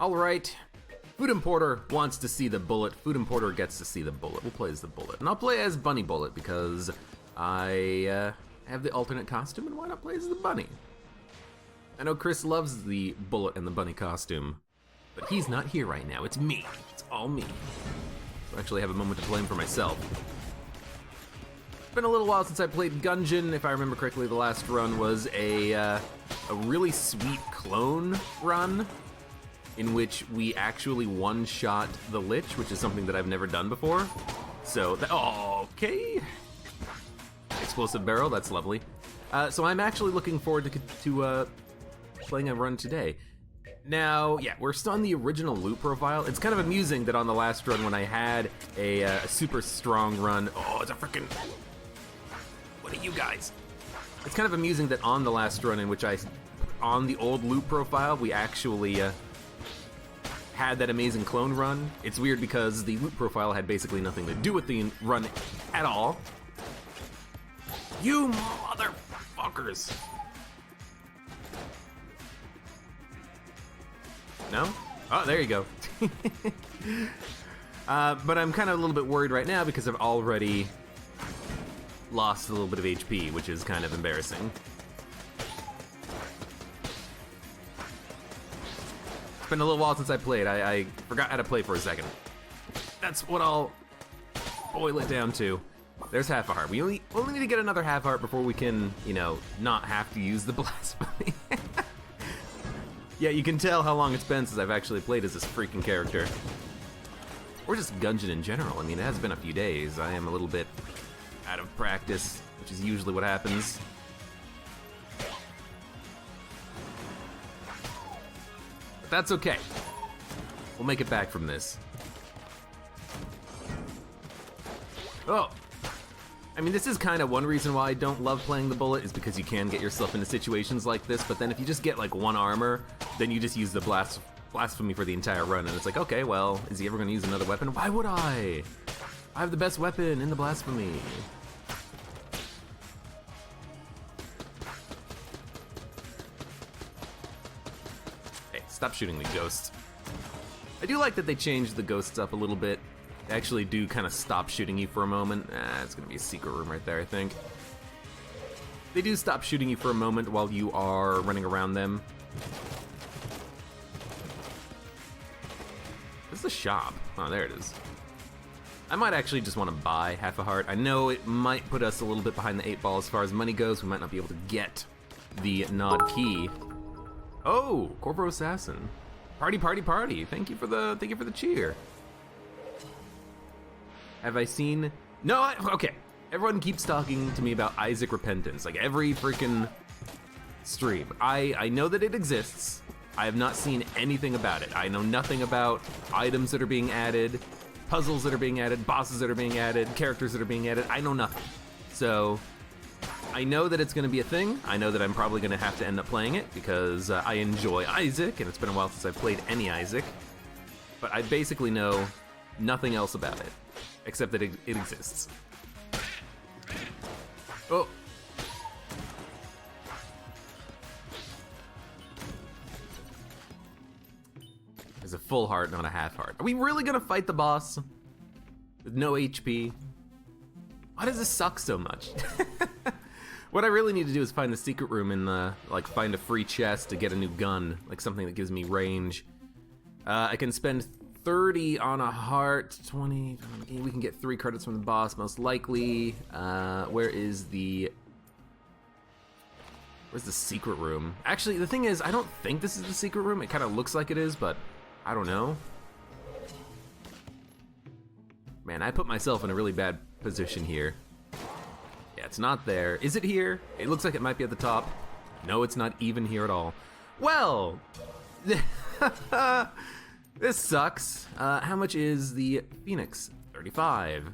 Alright. Food Importer wants to see the bullet. Food Importer gets to see the bullet. We'll play as the bullet. And I'll play as Bunny Bullet because I have the alternate costume, and why not play as the bunny? I know Chris loves the bullet and the bunny costume, but he's not here right now. It's me. It's all me. So I actually have a moment to blame for myself. It's been a little while since I played Gungeon. If I remember correctly, the last run was a really sweet clone run in which we actually one-shot the Lich, which is something that I've never done before. So, okay. Explosive barrel, that's lovely. So I'm actually looking forward to playing a run today. Now, yeah, we're still on the original loot profile. It's kind of amusing that on the last run when I had a super strong run, it's a freaking, what are you guys? It's kind of amusing that on the last run in which on the old loot profile, we actually had that amazing clone run. It's weird because the loot profile had basically nothing to do with the run at all. You motherfuckers! No? Oh, there you go. But I'm kind of a little bit worried right now because I've already lost a little bit of HP, which is kind of embarrassing. It's been a little while since I played. I forgot how to play for a second. That's what I'll boil it down to. There's half a heart. We only need to get another half heart before we can, you know, not have to use the Blasphemy. Yeah, you can tell how long it's been since I've actually played as this freaking character. Or just Gungeon in general. I mean, it has been a few days. I am a little bit out of practice, which is usually what happens. But that's okay. We'll make it back from this. Oh! I mean, this is kind of one reason why I don't love playing the bullet, is because you can get yourself into situations like this, but then if you just get like one armor, then you just use the Blasphemy for the entire run, and it's like, okay, well, is he ever gonna use another weapon? Why would I? I have the best weapon in the Blasphemy. Hey, stop shooting me, ghosts. I do like that they changed the ghosts up a little bit. They actually do kind of stop shooting you for a moment. It's gonna be a secret room right there, I think. They do stop shooting you for a moment while you are running around them. Where's the shop? Oh, there it is. I might actually just want to buy half a heart. I know it might put us a little bit behind the 8 ball as far as money goes. We might not be able to get the nod key. Oh, Corvo Assassin. Party, party, party. Thank you for the cheer. Have I seen? No, okay. Everyone keeps talking to me about Isaac Repentance, like every freaking stream. I know that it exists. I have not seen anything about it. I know nothing about items that are being added, puzzles that are being added, bosses that are being added, characters that are being added. I know nothing. So I know that it's gonna be a thing. I know that I'm probably gonna have to end up playing it because I enjoy Isaac, and it's been a while since I've played any Isaac. But I basically know nothing else about it, except that it exists. Oh. There's a full heart, not a half heart. Are we really gonna fight the boss with no HP? Why does this suck so much? What I really need to do is find the secret room and like find a free chest to get a new gun, like something that gives me range. I can spend 30 on a heart, 20, we can get 3 credits from the boss, most likely. Where's the secret room? Actually, the thing is, I don't think this is the secret room. It kind of looks like it is, but I don't know. Man, I put myself in a really bad position here. Yeah, it's not there. Is it here? It looks like it might be at the top. No, it's not even here at all. Well, this sucks. How much is the Phoenix? 35.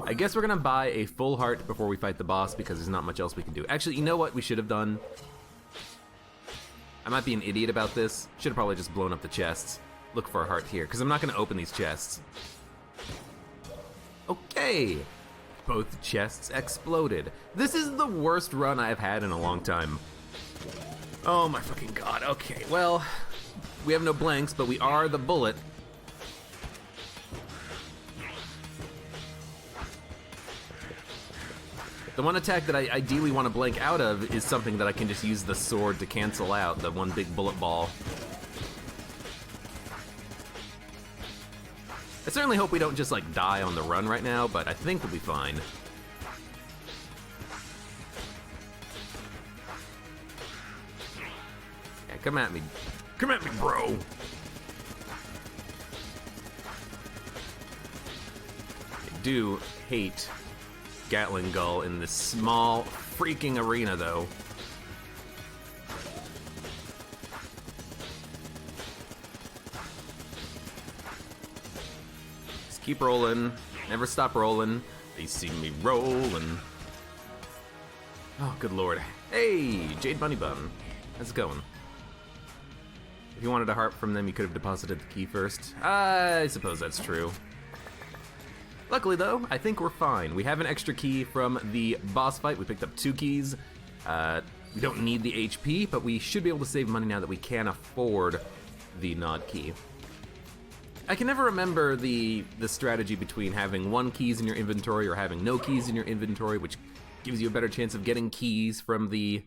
I guess we're gonna buy a full heart before we fight the boss because there's not much else we can do. Actually, you know what we should have done? I might be an idiot about this. Should have probably just blown up the chests. Look for a heart here, because I'm not gonna open these chests. Okay. Both chests exploded. This is the worst run I've had in a long time. Oh my fucking god. Okay, well, We have no blanks, but we are the bullet. The one attack that I ideally want to blank out of is something that I can just use the sword to cancel out, the one big bullet ball. I certainly hope we don't just like die on the run right now, but I think we'll be fine. Yeah, come at me. Come at me, bro! I do hate Gatling Gull in this small freaking arena, though. Just keep rolling. Never stop rolling. They see me rolling. Oh, good lord. Hey, Jade Bunny Bun. How's it going? If you wanted a heart from them, you could have deposited the key first. I suppose that's true. Luckily, though, I think we're fine. We have an extra key from the boss fight. We picked up 2 keys. We don't need the HP, but we should be able to save money now that we can afford the nod key. I can never remember the strategy between having 1 keys in your inventory or having no keys in your inventory, which gives you a better chance of getting keys from the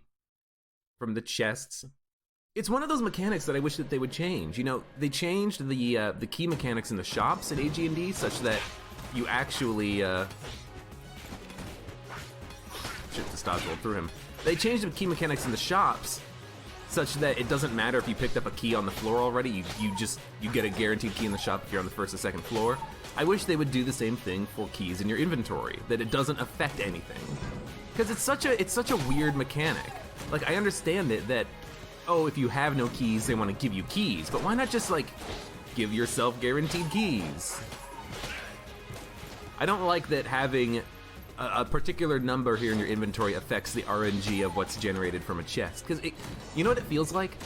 chests. It's one of those mechanics that I wish that they would change. You know, they changed the key mechanics in the shops at AG&D such that you actually, shit, the stodge rolled through him. They changed the key mechanics in the shops such that it doesn't matter if you picked up a key on the floor already, you get a guaranteed key in the shop if you're on the 1st or 2nd floor. I wish they would do the same thing for keys in your inventory, that it doesn't affect anything. Because it's such a weird mechanic. Like, I understand it that, oh, if you have no keys, they want to give you keys, but why not just, like, give yourself guaranteed keys? I don't like that having a particular number here in your inventory affects the RNG of what's generated from a chest. Because, you know what it feels like?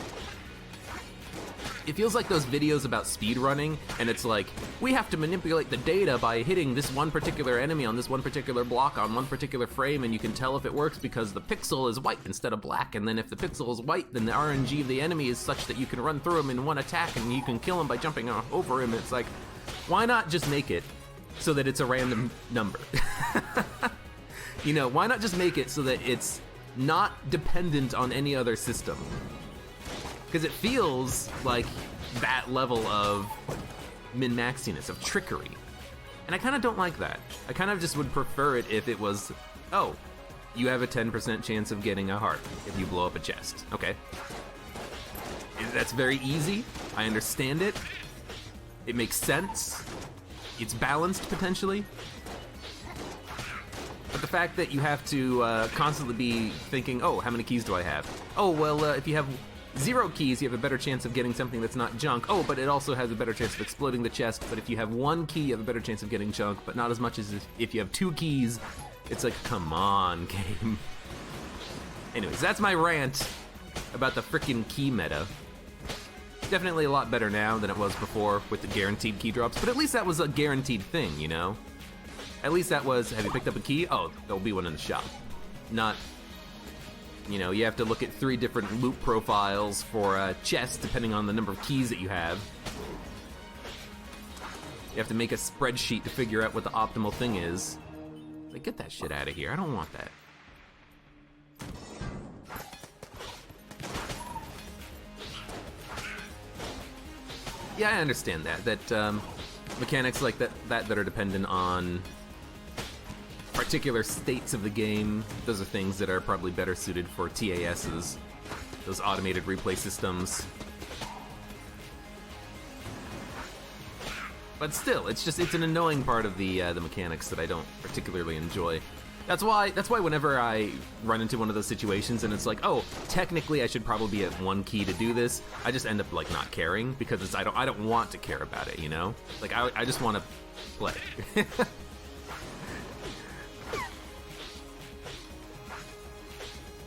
It feels like those videos about speedrunning, and it's like, we have to manipulate the data by hitting this one particular enemy on this one particular block on one particular frame, and you can tell if it works because the pixel is white instead of black, and then if the pixel is white, then the RNG of the enemy is such that you can run through him in one attack, and you can kill him by jumping over him. It's like, why not just make it so that it's a random number? You know, why not just make it so that it's not dependent on any other system? Because it feels like that level of min-maxiness, of trickery. And I kind of don't like that. I kind of just would prefer it if it was, oh, you have a 10% chance of getting a heart if you blow up a chest. Okay. That's very easy. I understand it. It makes sense. It's balanced, potentially. But the fact that you have to constantly be thinking, oh, how many keys do I have? Oh, well, if you have 0 keys, you have a better chance of getting something that's not junk. Oh, but it also has a better chance of exploding the chest. But if you have 1 key, you have a better chance of getting junk, but not as much as if you have 2 keys. It's like, come on, game. Anyways, that's my rant about the frickin' key meta. Definitely a lot better now than it was before with the guaranteed key drops, but at least that was a guaranteed thing, you know? At least that was, have you picked up a key? Oh, there'll be one in the shop. Not, you know, you have to look at 3 different loot profiles for chests depending on the number of keys that you have. You have to make a spreadsheet to figure out what the optimal thing is. Like, get that shit out of here. I don't want that. Yeah, I understand that mechanics like that are dependent on particular states of the game, those are things that are probably better suited for TASs, those automated replay systems. But still, it's an annoying part of the mechanics that I don't particularly enjoy. That's why whenever I run into one of those situations and it's like, oh, technically I should probably be at 1 key to do this, I just end up like not caring because I don't want to care about it, you know? Like I just want to play.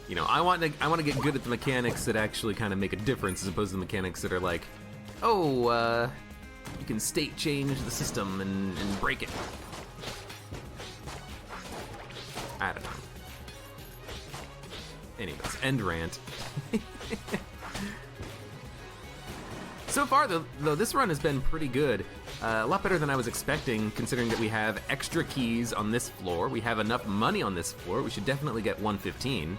You know, I want to get good at the mechanics that actually kind of make a difference as opposed to the mechanics that are like, oh, you can state change the system and break it. I don't know. Anyways, end rant. So far, though, this run has been pretty good. A lot better than I was expecting, considering that we have extra keys on this floor. We have enough money on this floor. We should definitely get 115.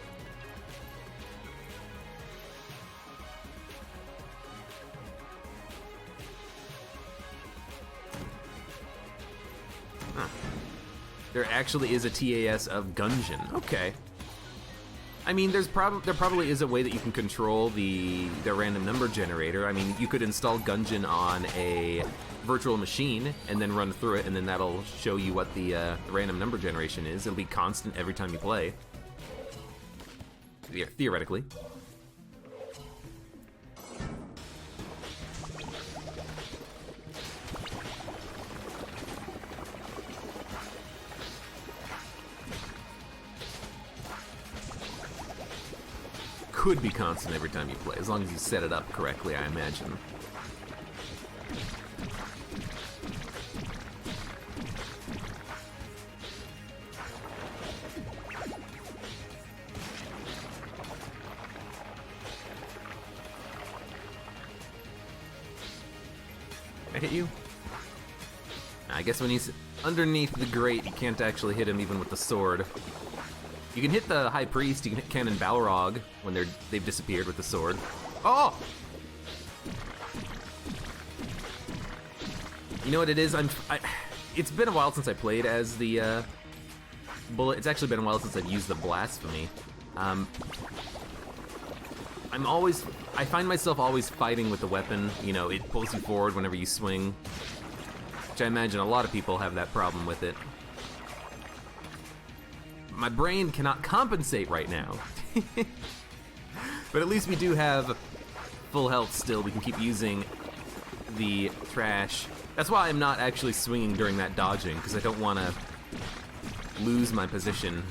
Huh. There actually is a TAS of Gungeon. Okay. I mean, there probably is a way that you can control the random number generator. I mean, you could install Gungeon on a virtual machine and then run through it, and then that'll show you what the random number generation is. It'll be constant every time you play. Theoretically. Could be constant every time you play, as long as you set it up correctly, I imagine. I hit you? I guess when he's underneath the grate, you can't actually hit him even with the sword. You can hit the High Priest, you can hit Canon Balrog when they've disappeared with the sword. Oh! You know what it is? It's been a while since I played as the bullet. It's actually been a while since I've used the Blasphemy. I find myself always fighting with the weapon. You know, it pulls you forward whenever you swing, which I imagine a lot of people have that problem with it. My brain cannot compensate right now. But at least we do have full health still. We can keep using the trash. That's why I'm not actually swinging during that dodging, because I don't want to lose my position.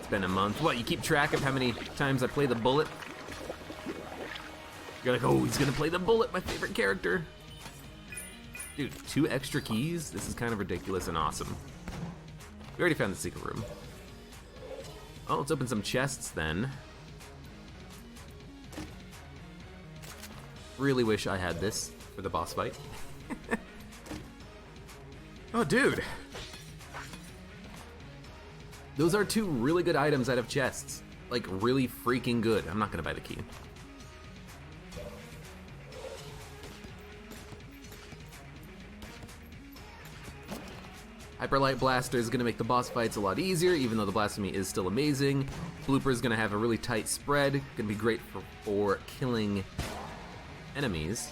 It's been a month. What, you keep track of how many times I play the bullet? You're like, oh, he's gonna play the bullet, my favorite character. Dude, 2 extra keys? This is kind of ridiculous and awesome. We already found the secret room. Oh, let's open some chests then. Really wish I had this for the boss fight. Oh, dude. Those are 2 really good items out of chests. Like, really freaking good. I'm not gonna buy the key. Hyperlight Blaster is going to make the boss fights a lot easier, even though the Blasphemy is still amazing. Blooper is going to have a really tight spread, going to be great for killing enemies.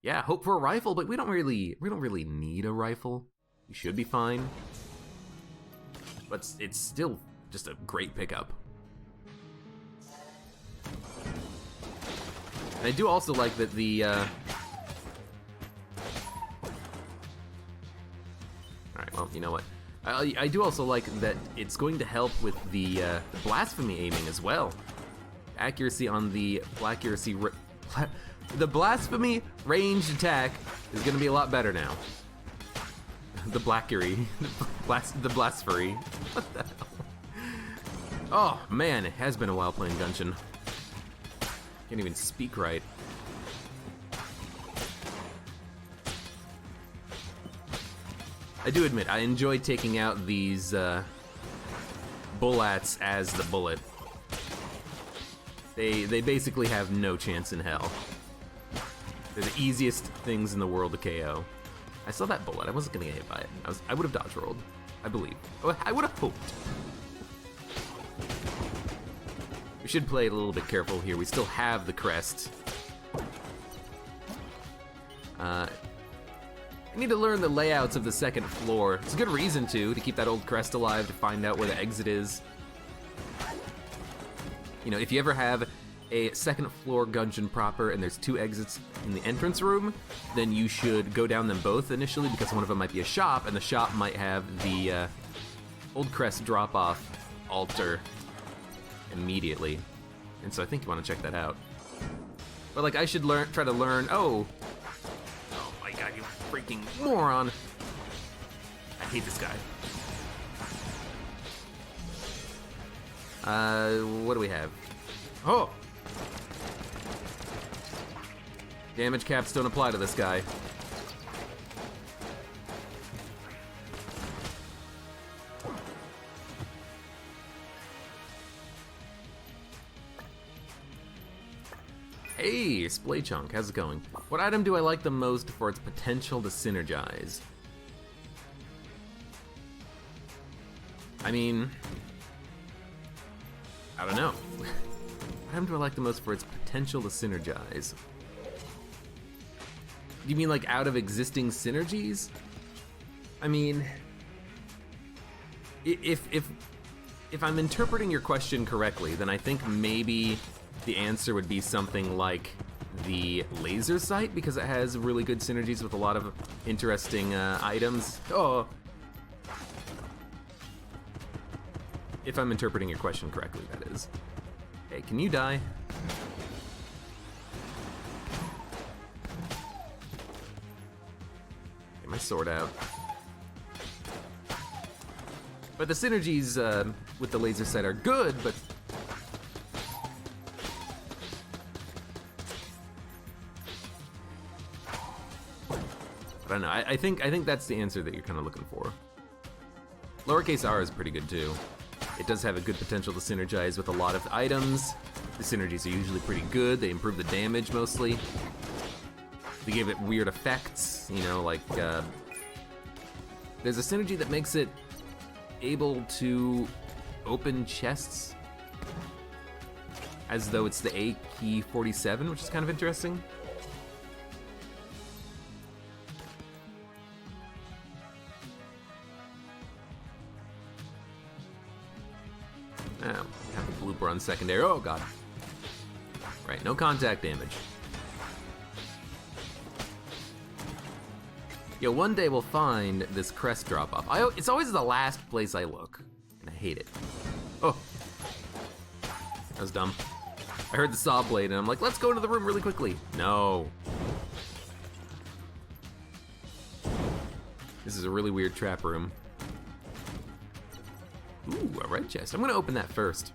Yeah, hope for a rifle, but we don't really need a rifle. We should be fine. But it's still just a great pickup. And I do also like that the well, you know what? I do also like that it's going to help with the Blasphemy aiming as well. Accuracy on the the Blasphemy ranged attack is going to be a lot better now. The Blackery, the Blasphemy. What the hell? Oh man, it has been a while playing Gungeon. Can't even speak right. I do admit, I enjoy taking out these bullets as the bullet. They basically have no chance in hell. They're the easiest things in the world to KO. I saw that bullet. I wasn't gonna get hit by it. I would have dodge rolled, I believe. Oh, I would have hoped. We should play it a little bit careful here. We still have the crest. I need to learn the layouts of the second floor. It's a good reason to keep that old crest alive, to find out where the exit is. You know, if you ever have a second floor Gungeon proper and there's 2 exits in the entrance room, then you should go down them both initially, because one of them might be a shop, and the shop might have the old crest drop-off altar immediately. And so I think you want to check that out. But like, I should try to learn, oh my god, you freaking moron. I hate this guy. What do we have? Oh! Damage caps don't apply to this guy. Hey, Splay Chunk, how's it going? What item do I like the most for its potential to synergize? I mean, I don't know. What item do I like the most for its potential to synergize? You mean like out of existing synergies? I mean, if I'm interpreting your question correctly, then I think maybe the answer would be something like the laser sight, because it has really good synergies with a lot of interesting items. Oh, if I'm interpreting your question correctly, that is. Hey, can you die? Get my sword out. But the synergies with the laser sight are good, but I don't know. I think that's the answer that you're kind of looking for. Lowercase r is pretty good too. It does have a good potential to synergize with a lot of items. The synergies are usually pretty good. They improve the damage mostly. They give it weird effects, you know, like there's a synergy that makes it able to open chests as though it's the A key 47, which is kind of interesting. Oh, have a blooper on secondary. Oh god. Right, no contact damage. Yo, one day we'll find this crest drop-off. It's always the last place I look, and I hate it. Oh. That was dumb. I heard the saw blade, and I'm like, let's go into the room really quickly. No. This is a really weird trap room. Ooh, a red chest. I'm gonna open that first.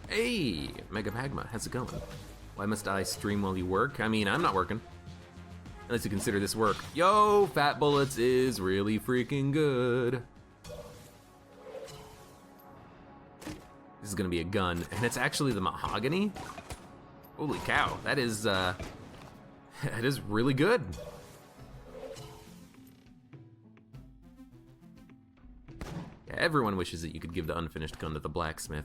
Hey, Mega Magma, how's it going? Why must I stream while you work? I mean, I'm not working. Unless you consider this work. Yo, Fat Bullets is really freaking good. This is gonna be a gun, and it's actually the mahogany. Holy cow, that is really good. Yeah, everyone wishes that you could give the unfinished gun to the blacksmith,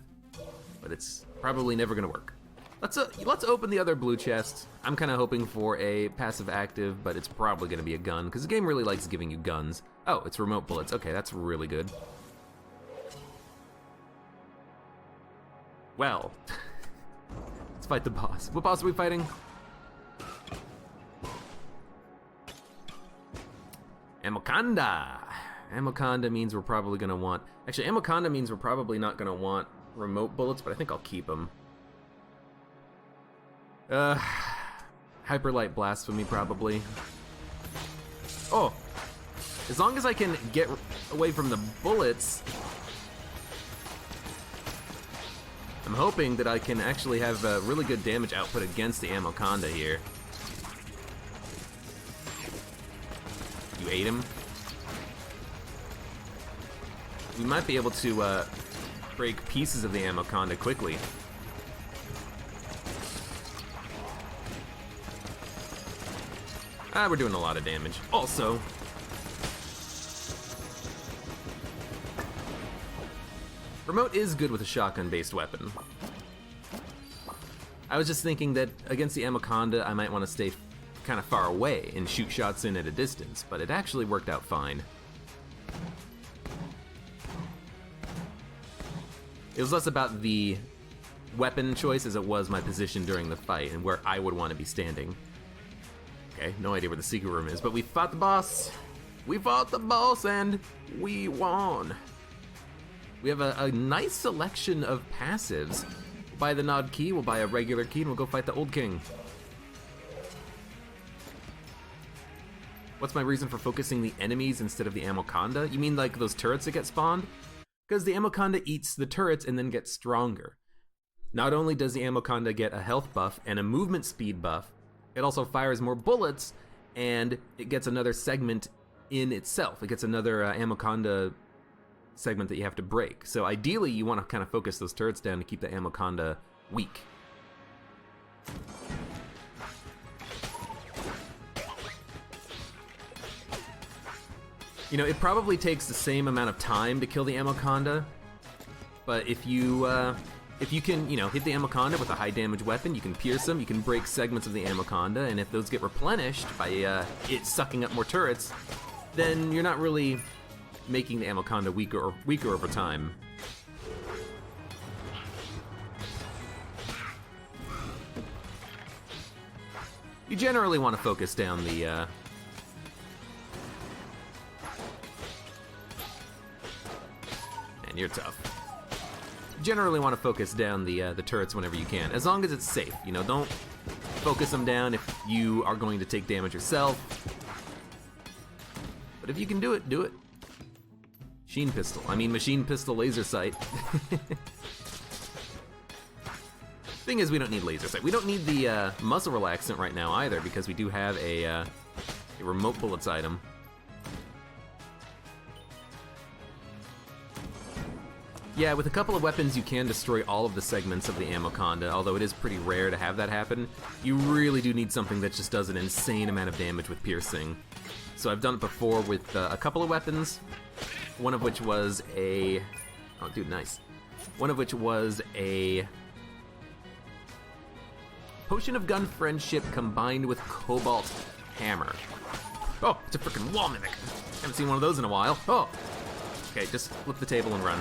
but it's probably never gonna work. Let's open the other blue chest. I'm kind of hoping for a passive active, but it's probably gonna be a gun, because the game really likes giving you guns. Oh, it's remote bullets. Okay, that's really good. Well, let's fight the boss. What boss are we fighting? Amoconda. Amoconda means we're probably gonna want... Actually, Amoconda means we're probably not gonna want remote bullets, but I think I'll keep them. Hyperlight Blasphemy, probably. Oh! As long as I can get away from the bullets, I'm hoping that I can actually have a really good damage output against the Amoconda here. You ate him? We might be able to break pieces of the Amoconda quickly. We're doing a lot of damage. Also, remote is good with a shotgun-based weapon. I was just thinking that against the Amoconda, I might want to stay kind of far away and shoot shots in at a distance, but it actually worked out fine. It was less about the weapon choice as it was my position during the fight and where I would want to be standing. Okay, no idea where the secret room is, but we fought the boss. We fought the boss and we won. We have a nice selection of passives. We'll buy the nod key, we'll buy a regular key, and we'll go fight the old king. What's my reason for focusing the enemies instead of the Amoconda? You mean like those turrets that get spawned? Because the Amoconda eats the turrets and then gets stronger. Not only does the Amoconda get a health buff and a movement speed buff, it also fires more bullets, and it gets another segment in itself. It gets another Amoconda segment that you have to break. So ideally, you want to kind of focus those turrets down to keep the Amoconda weak. You know, it probably takes the same amount of time to kill the Amoconda, but if you can, you know, hit the Amoconda with a high damage weapon, you can pierce them, you can break segments of the Amoconda, and if those get replenished by it sucking up more turrets, then you're not really making the Amoconda weaker over time. You generally want to focus down the man, you're tough. Generally want to focus down the turrets whenever you can, as long as it's safe. You know, don't focus them down if you are going to take damage yourself. But if you can do it, do it. Machine pistol laser sight. Thing is, we don't need laser sight. We don't need the muzzle relaxant right now either, because we do have a remote bullets item. Yeah, with a couple of weapons, you can destroy all of the segments of the Amoconda, although it is pretty rare to have that happen. You really do need something that just does an insane amount of damage with piercing. So I've done it before with a couple of weapons, one of which was a... Oh, dude, nice. One of which was a Potion of Gun Friendship combined with Cobalt Hammer. Oh, it's a freaking wall mimic. Haven't seen one of those in a while. Oh! Okay, just flip the table and run.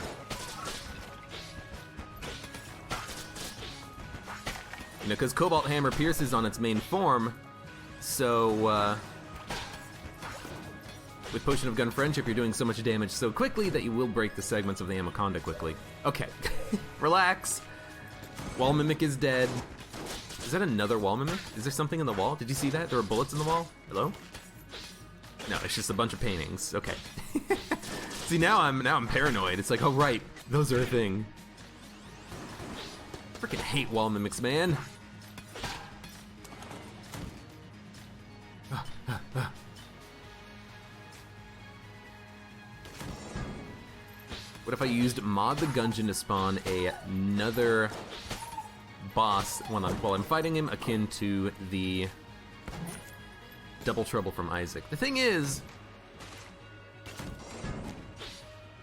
You know, because Cobalt Hammer pierces on its main form, so, with Potion of Gun Friendship, you're doing so much damage so quickly that you will break the segments of the Amoconda quickly. Okay, relax. Wall Mimic is dead. Is that another Wall Mimic? Is there something in the wall? Did you see that? There were bullets in the wall? Hello? No, it's just a bunch of paintings. Okay. See, now I'm paranoid. It's like, oh right, those are a thing. Freaking hate Wall Mimics, man. What if I used Mod the Gungeon to spawn another boss while I'm fighting him, akin to the Double Trouble from Isaac? The thing is,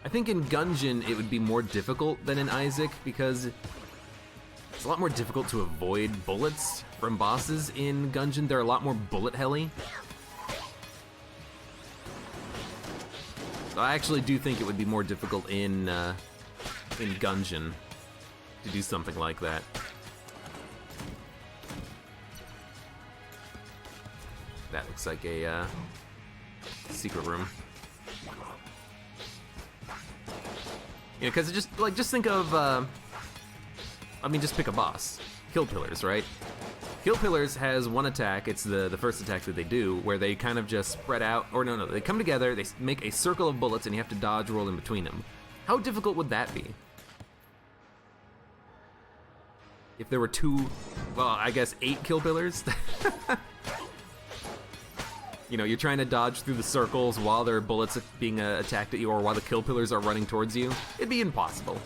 I think in Gungeon it would be more difficult than in Isaac, because it's a lot more difficult to avoid bullets from bosses in Gungeon. They're a lot more bullet-helly. So I actually do think it would be more difficult in Gungeon to do something like that. That looks like a secret room. Yeah, because just think of, just pick a boss. Kill Pillars, right? Kill Pillars has one attack, it's the first attack that they do, where they kind of just spread out, or no, they come together, they make a circle of bullets, and you have to dodge roll in between them. How difficult would that be? If there were I guess 8 Kill Pillars? You know, you're trying to dodge through the circles while there are bullets being attacked at you, or while the Kill Pillars are running towards you. It'd be impossible.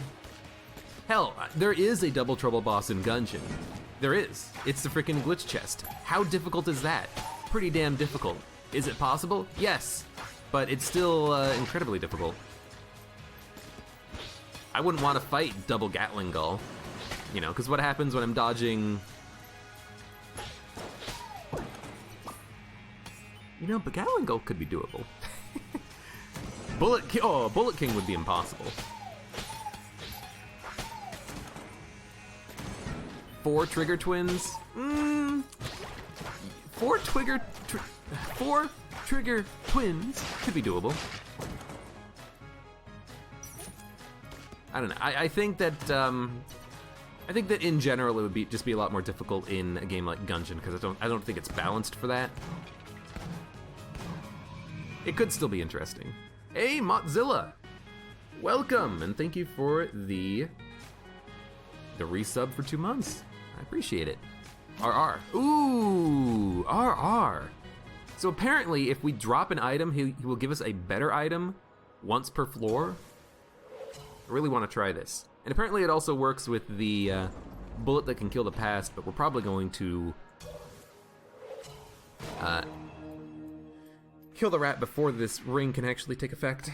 Hell, there is a Double Trouble boss in Gungeon. There is. It's the freaking glitch chest. How difficult is that? Pretty damn difficult. Is it possible? Yes, but it's still incredibly difficult. I wouldn't want to fight Double Gatling Gull, you know, because what happens when I'm dodging... You know, but Gatling Gull could be doable. Bullet King would be impossible. 4 Trigger Twins? 4 Trigger Twins could be doable. I don't know. I think that in general it would just be a lot more difficult in a game like Gungeon, because I don't think it's balanced for that. it could still be interesting. Hey, Motzilla! Welcome, and thank you for the resub for 2 months. I appreciate it. RR. Ooh, RR. So apparently, if we drop an item, he will give us a better item once per floor. I really want to try this. And apparently it also works with the bullet that can kill the past, but we're probably going to kill the rat before this ring can actually take effect.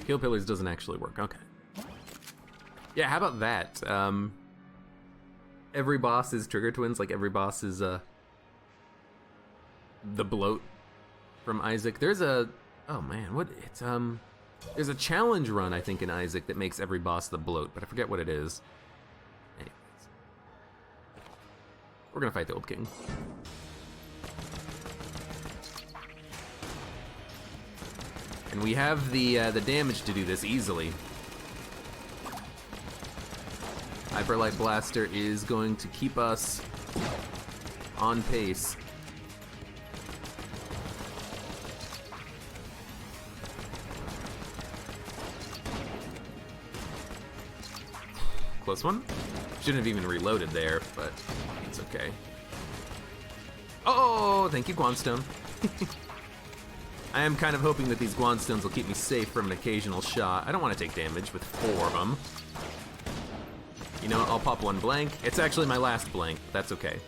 Kill pillars doesn't actually work, okay. Yeah, how about that? Every boss is trigger twins, like every boss is the bloat from Isaac. There's a, oh man, what, it's there's a challenge run, I think, in Isaac that makes every boss the bloat, but I forget what it is. Anyways. We're gonna fight the Old King. And we have the damage to do this easily. Hyperlight Blaster is going to keep us on pace. Close one. Shouldn't have even reloaded there, but it's okay. Oh, thank you, Guanstone. I am kind of hoping that these Guanstones will keep me safe from an occasional shot. I don't want to take damage with 4 of them. You know, I'll pop one blank. It's actually my last blank. That's okay.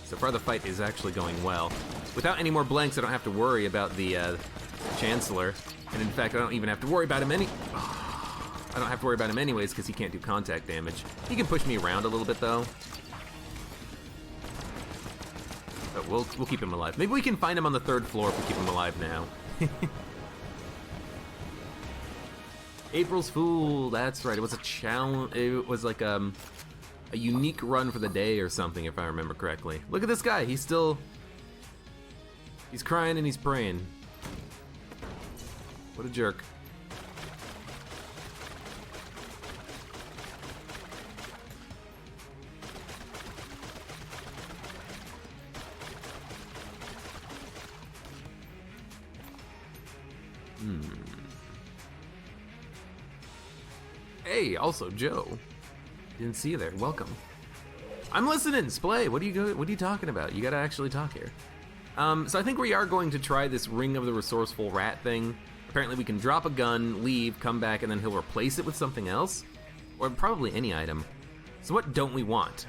So far the fight is actually going well. Without any more blanks, I don't have to worry about the Chancellor. And in fact, I don't even have to worry about him I don't have to worry about him anyways because he can't do contact damage. He can push me around a little bit though. But we'll keep him alive. Maybe we can find him on the 3rd floor if we keep him alive now. April's Fool, that's right. It was a challenge. It was like a unique run for the day or something, if I remember correctly. Look at this guy. He's crying and he's praying. What a jerk. Hey, also Joe. Didn't see you there. Welcome. I'm listening, Splay. What are you talking about? You gotta actually talk here. So I think we are going to try this Ring of the Resourceful Rat thing. Apparently we can drop a gun, leave, come back, and then he'll replace it with something else. Or probably any item. So what don't we want?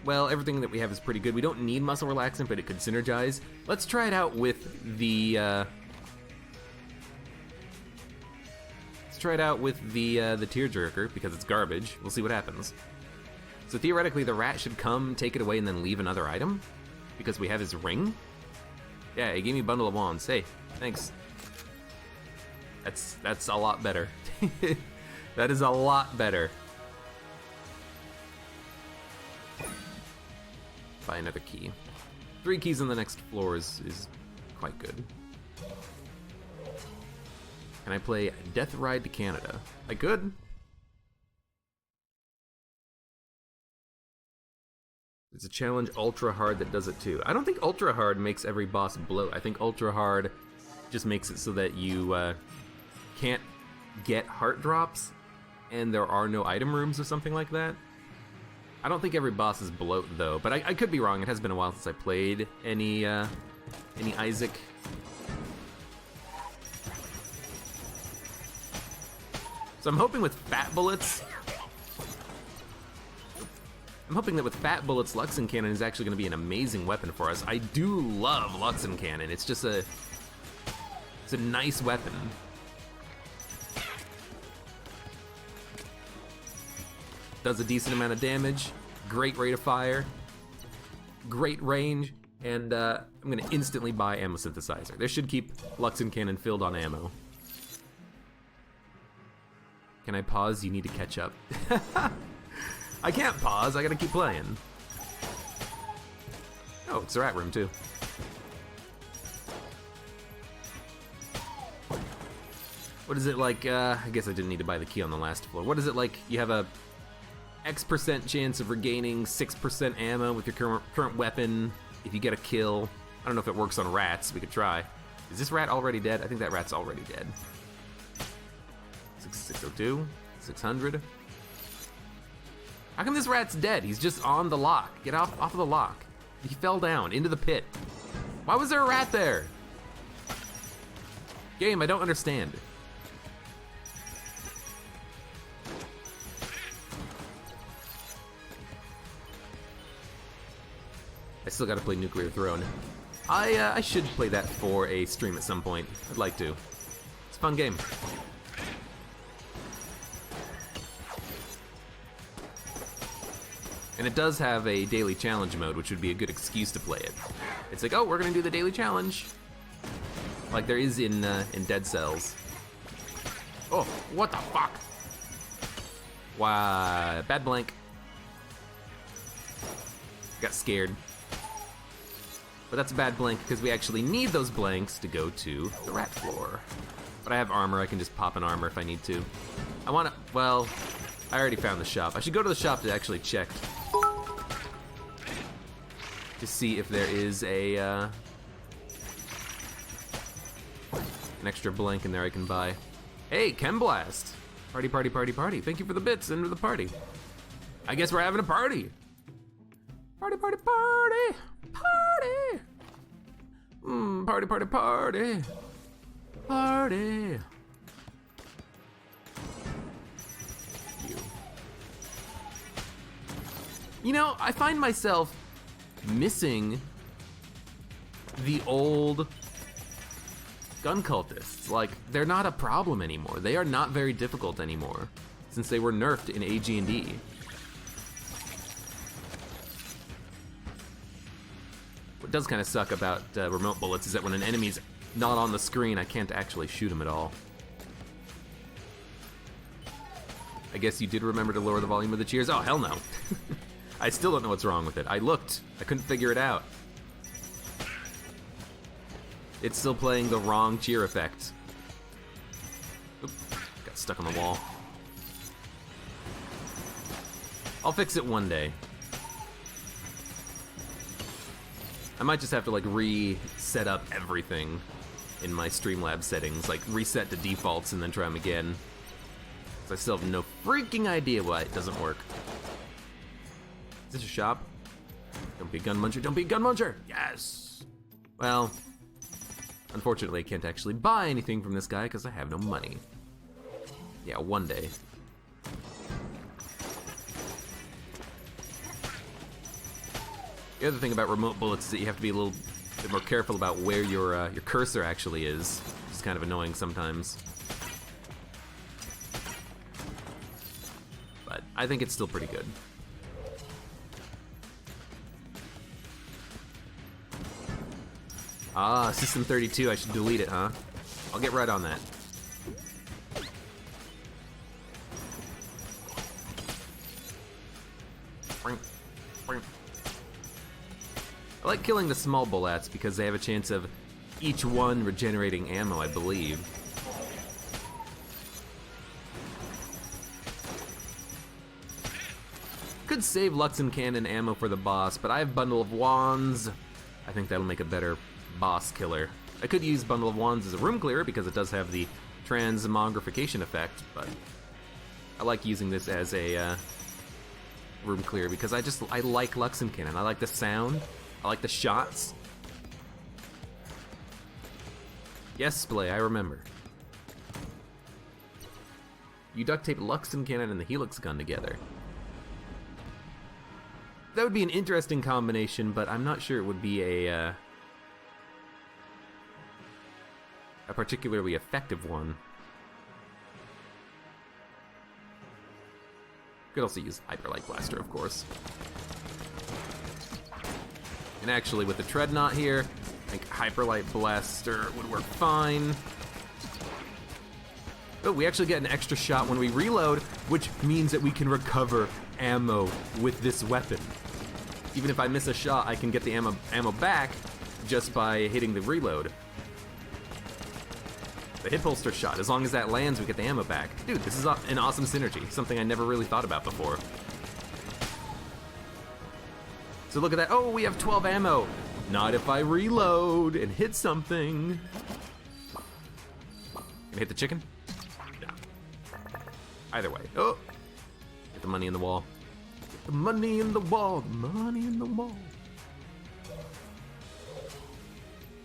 Well, everything that we have is pretty good. We don't need muscle relaxant, but it could synergize. Let's try it out with the try it out with the tearjerker because it's garbage. We'll see what happens. So theoretically, the rat should come, take it away, and then leave another item because we have his ring. Yeah, he gave me a bundle of wands. Hey, thanks. That's a lot better. That is a lot better. Buy another key. 3 keys on the next floor is quite good. Can I play Death Ride to Canada? I could. It's a challenge ultra hard that does it too. I don't think ultra hard makes every boss bloat. I think ultra hard just makes it so that you can't get heart drops and there are no item rooms or something like that. I don't think every boss is bloat though, but I could be wrong. It has been a while since I played any Isaac. So I'm hoping with fat bullets, Luxon Cannon is actually going to be an amazing weapon for us. I do love Luxon Cannon. It's just it's a nice weapon. Does a decent amount of damage, great rate of fire, great range, and I'm going to instantly buy ammo synthesizer. This should keep Luxon Cannon filled on ammo. Can I pause? You need to catch up. I can't pause, I gotta keep playing. Oh, it's a rat room too. What is it like, I guess I didn't need to buy the key on the last floor. What is it like, you have a X% chance of regaining 6% ammo with your current weapon if you get a kill. I don't know if it works on rats, we could try. Is this rat already dead? I think that rat's already dead. 602, 600. How come this rat's dead? He's just on the lock. Get off of the lock. He fell down into the pit. Why was there a rat there? Game, I don't understand. I still gotta play Nuclear Throne. I should play that for a stream at some point. I'd like to. It's a fun game. And it does have a daily challenge mode, which would be a good excuse to play it. It's like, oh, we're gonna do the daily challenge. Like there is in Dead Cells. Oh, what the fuck? Wow, bad blank. Got scared. But that's a bad blank because we actually need those blanks to go to the rat floor. But I have armor, I can just pop an armor if I need to. I wanna, well, I already found the shop. I should go to the shop to actually check. To see if there is a, an extra blank in there I can buy. Hey, Chem Blast! Party, party, party, party. Thank you for the bits into the party. I guess we're having a party. Party, party, party, party. Party, party, party, party. You know, I find myself missing the old gun cultists. Like, they're not a problem anymore. They are not very difficult anymore, since they were nerfed in AG&D. What does kind of suck about remote bullets is that when an enemy's not on the screen, I can't actually shoot him at all. I guess you did remember to lower the volume of the cheers? Oh, hell no. I still don't know what's wrong with it. I looked, I couldn't figure it out. It's still playing the wrong cheer effect. Oop, got stuck on the wall. I'll fix it one day. I might just have to like reset up everything in my Streamlabs settings, like reset to defaults and then try them again. 'Cause I still have no freaking idea why it doesn't work. Is this a shop? Don't be a gun muncher, don't be a gun muncher! Yes! Well, unfortunately I can't actually buy anything from this guy because I have no money. Yeah, one day. The other thing about remote bullets is that you have to be a little bit more careful about where your cursor actually is. It's kind of annoying sometimes. But I think it's still pretty good. Ah, System 32, I should delete it, huh? I'll get right on that. I like killing the small bullets because they have a chance of each one regenerating ammo, I believe. Could save Luxon Cannon ammo for the boss, but I have Bundle of Wands. I think that'll make a better boss killer. I could use Bundle of Wands as a room clearer because it does have the transmogrification effect, but I like using this as a room clear because I like Luxon Cannon. I like the sound. I like the shots. Yes, Splay, I remember. You duct tape Luxon Cannon and the Helix gun together. That would be an interesting combination, but I'm not sure it would be a particularly effective one. Could also use Hyperlight Blaster, of course. And actually, with the Treadnought here, I think Hyperlight Blaster would work fine. Oh, we actually get an extra shot when we reload, which means that we can recover ammo with this weapon. Even if I miss a shot, I can get the ammo back just by hitting the reload. The hip holster shot. As long as that lands, we get the ammo back. Dude, this is an awesome synergy. Something I never really thought about before. So look at that. Oh, we have 12 ammo. Not if I reload and hit something. Gonna hit the chicken? No. Either way. Oh! Get the money in the wall. Get the money in the wall. The money in the wall.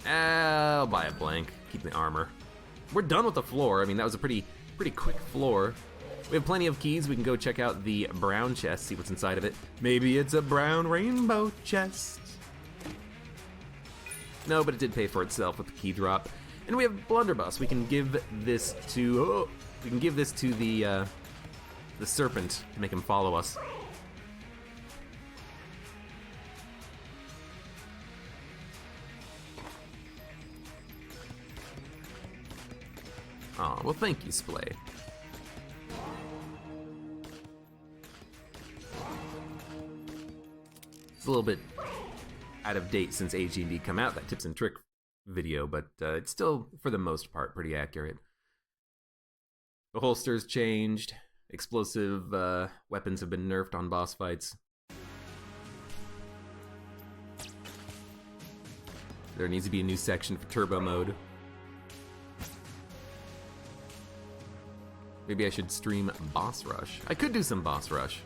I'll buy a blank. Keep the armor. We're done with the floor. I mean, that was a pretty quick floor. We have plenty of keys. We can go check out the brown chest, see what's inside of it. Maybe it's a brown rainbow chest. No, but it did pay for itself with the key drop. And we have blunderbuss. We can give this to the serpent to make him follow us. Oh, well, thank you, Splay. It's a little bit out of date since AG&D come out, that tips and trick video, but it's still, for the most part, pretty accurate. The holsters changed. Explosive weapons have been nerfed on boss fights. There needs to be a new section for turbo mode. Maybe I should stream Boss Rush. I could do some Boss Rush.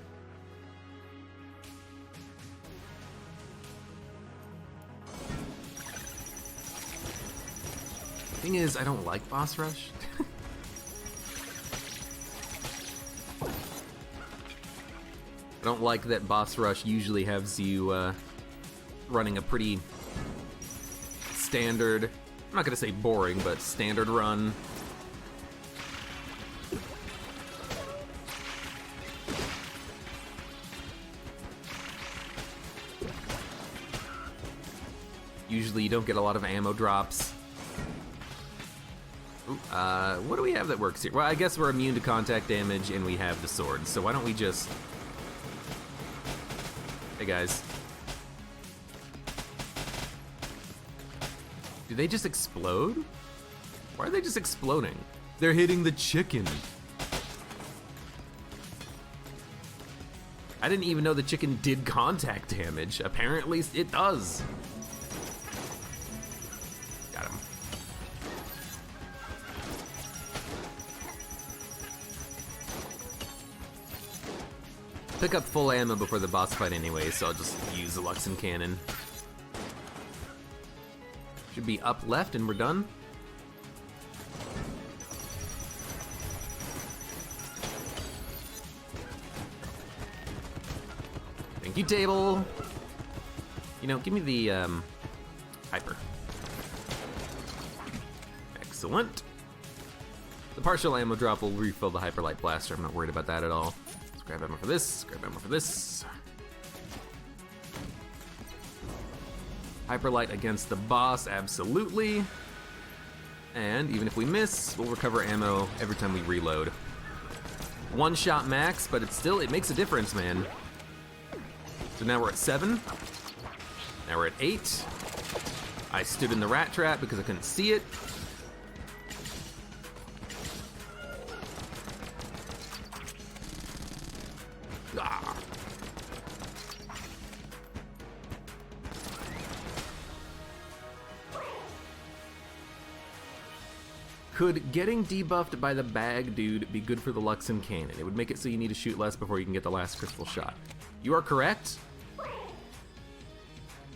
Thing is, I don't like Boss Rush. I don't like that Boss Rush usually has you running a pretty standard, I'm not gonna say boring, but standard run. Usually you don't get a lot of ammo drops. Ooh, what do we have that works here? Well, I guess we're immune to contact damage and we have the sword, so why don't we just... Hey guys. Do they just explode? Why are they just exploding? They're hitting the chicken. I didn't even know the chicken did contact damage. Apparently it does. Got him. Pick up full ammo before the boss fight anyway, so I'll just use the Luxon cannon. Should be up left and we're done. Thank you, table. You know, give me the hyper. Excellent. The partial ammo drop will refill the hyperlight blaster. I'm not worried about that at all. Let's grab ammo for this, grab ammo for this. Hyperlight against the boss, absolutely. And even if we miss, we'll recover ammo every time we reload. One shot max, but it makes a difference, man. So now we're at 7. Now we're at 8. I stood in the rat trap because I couldn't see it. Ah. Could getting debuffed by the bag dude be good for the Luxon cannon? It would make it so you need to shoot less before you can get the last crystal shot. You are correct.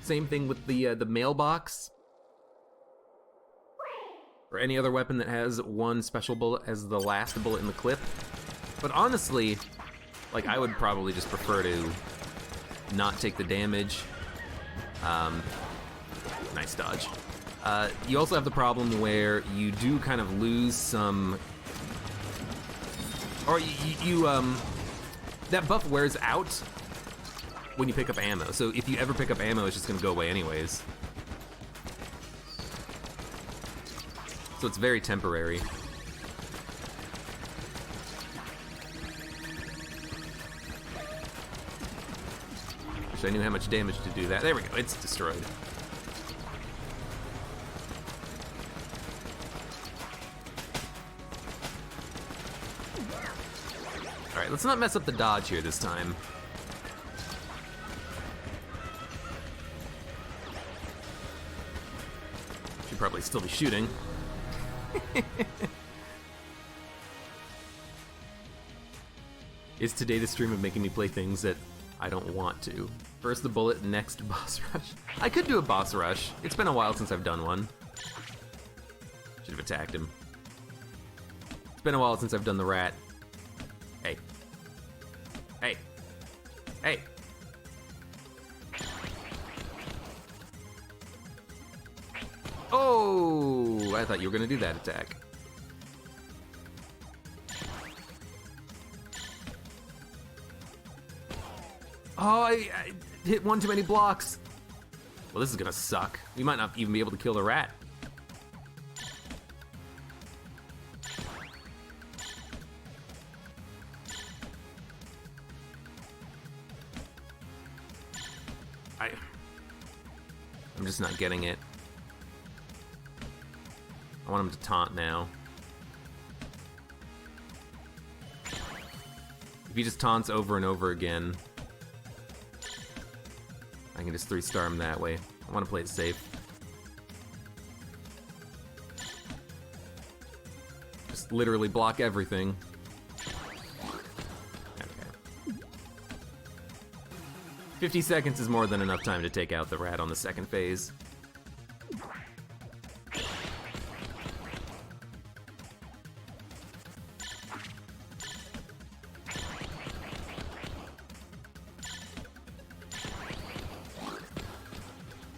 Same thing with the mailbox. Or any other weapon that has one special bullet as the last bullet in the clip. But honestly, like, I would probably just prefer to not take the damage. Nice dodge. You also have the problem where you do kind of lose some, or that buff wears out when you pick up ammo. So if you ever pick up ammo, it's just gonna go away anyways. So it's very temporary. Wish I knew how much damage to do that. There we go, it's destroyed. Alright, let's not mess up the dodge here this time. Should probably still be shooting. Is today the stream of making me play things that I don't want to? First the bullet, next boss rush. I could do a boss rush. It's been a while since I've done one. Should have attacked him. It's been a while since I've done the rat. Hey. Hey. Hey. Oh, I thought you were gonna do that attack. Oh, I hit one too many blocks. Well, this is gonna suck. We might not even be able to kill the rat. I'm just not getting it. I want him to taunt now. If he just taunts over and over again, I can just 3-star him that way. I want to play it safe. Just literally block everything. Okay. 50 seconds is more than enough time to take out the rat on the second phase.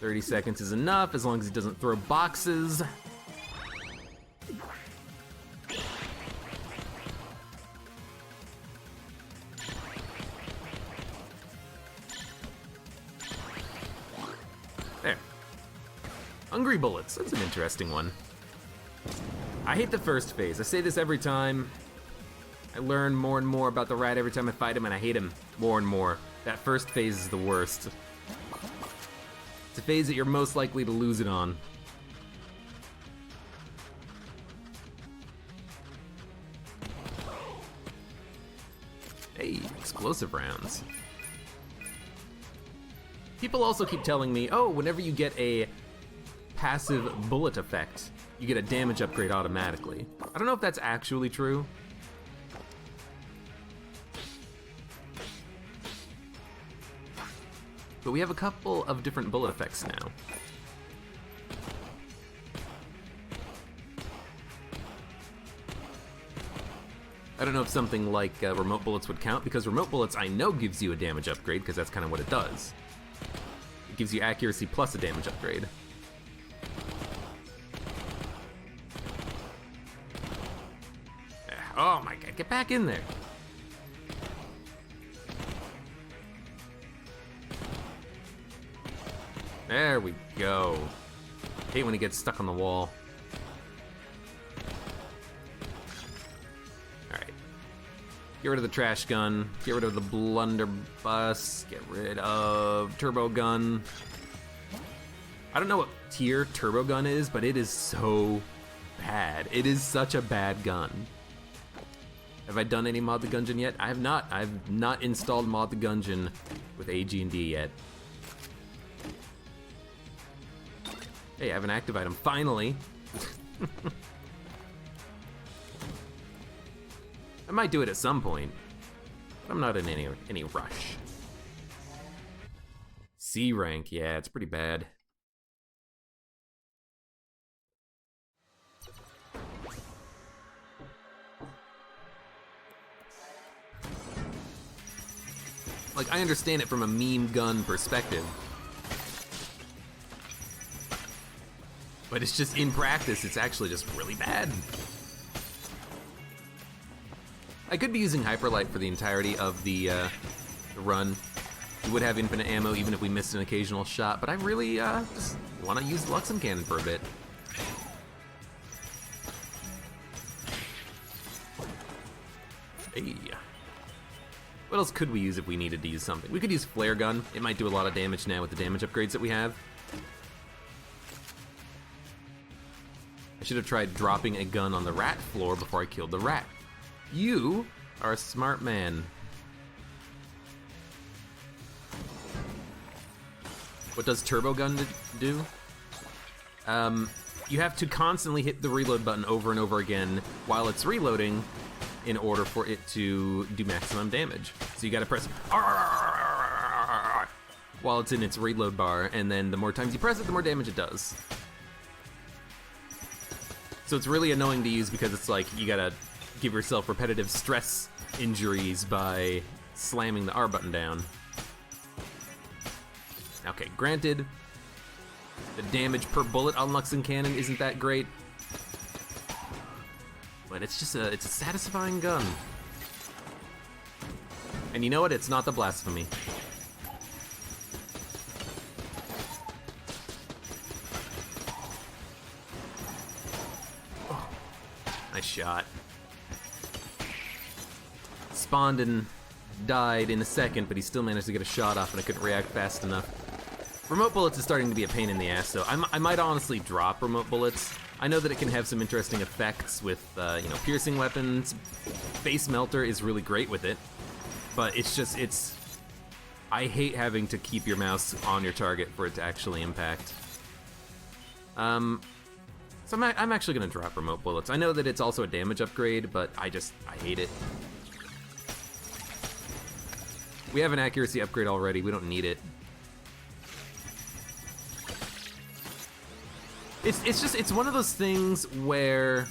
"30 seconds is enough, as long as he doesn't throw boxes. There. Hungry bullets, that's an interesting one. I hate the first phase. I say this every time. I learn more and more about the rat every time I fight him, and I hate him more and more. That first phase is the worst. It's a phase that you're most likely to lose it on. Hey, explosive rounds. People also keep telling me, oh, whenever you get a passive bullet effect, you get a damage upgrade automatically. I don't know if that's actually true. But we have a couple of different bullet effects now. I don't know if something like remote bullets would count, because remote bullets I know gives you a damage upgrade, because that's kind of what it does. It gives you accuracy plus a damage upgrade. Oh my god, get back in there. There we go. Hate when he gets stuck on the wall. Alright. Get rid of the trash gun. Get rid of the blunderbuss. Get rid of turbo gun. I don't know what tier turbo gun is, but it is so bad. It is such a bad gun. Have I done any Mod the Gungeon yet? I have not. I've not installed Mod the Gungeon with AG&D yet. Hey, I have an active item, finally. I might do it at some point, but I'm not in any rush. C rank, yeah, it's pretty bad. Like, I understand it from a meme gun perspective. But it's just, in practice, it's actually just really bad. I could be using Hyperlight for the entirety of the run. We would have infinite ammo even if we missed an occasional shot, but I really just want to use the Luxem Cannon for a bit. Hey. What else could we use if we needed to use something? We could use Flare Gun. It might do a lot of damage now with the damage upgrades that we have. I should have tried dropping a gun on the rat floor before I killed the rat. You are a smart man. What does Turbo Gun do? You have to constantly hit the reload button over and over again while it's reloading in order for it to do maximum damage. So you gotta press while it's in its reload bar, and then the more times you press it, the more damage it does. So it's really annoying to use because it's like you gotta give yourself repetitive stress injuries by slamming the R button down. Okay, granted, the damage per bullet on Luxon Cannon isn't that great, but it's a satisfying gun. And you know what? It's not the Blasphemy. Oh, nice shot. Spawned and died in a second, but he still managed to get a shot off, and I couldn't react fast enough. Remote bullets is starting to be a pain in the ass, though. I might honestly drop remote bullets. I know that it can have some interesting effects with, piercing weapons. Face Melter is really great with it, but I hate having to keep your mouse on your target for it to actually impact. So I'm actually gonna drop remote bullets. I know that it's also a damage upgrade, but I hate it. We have an accuracy upgrade already, we don't need it. It's one of those things where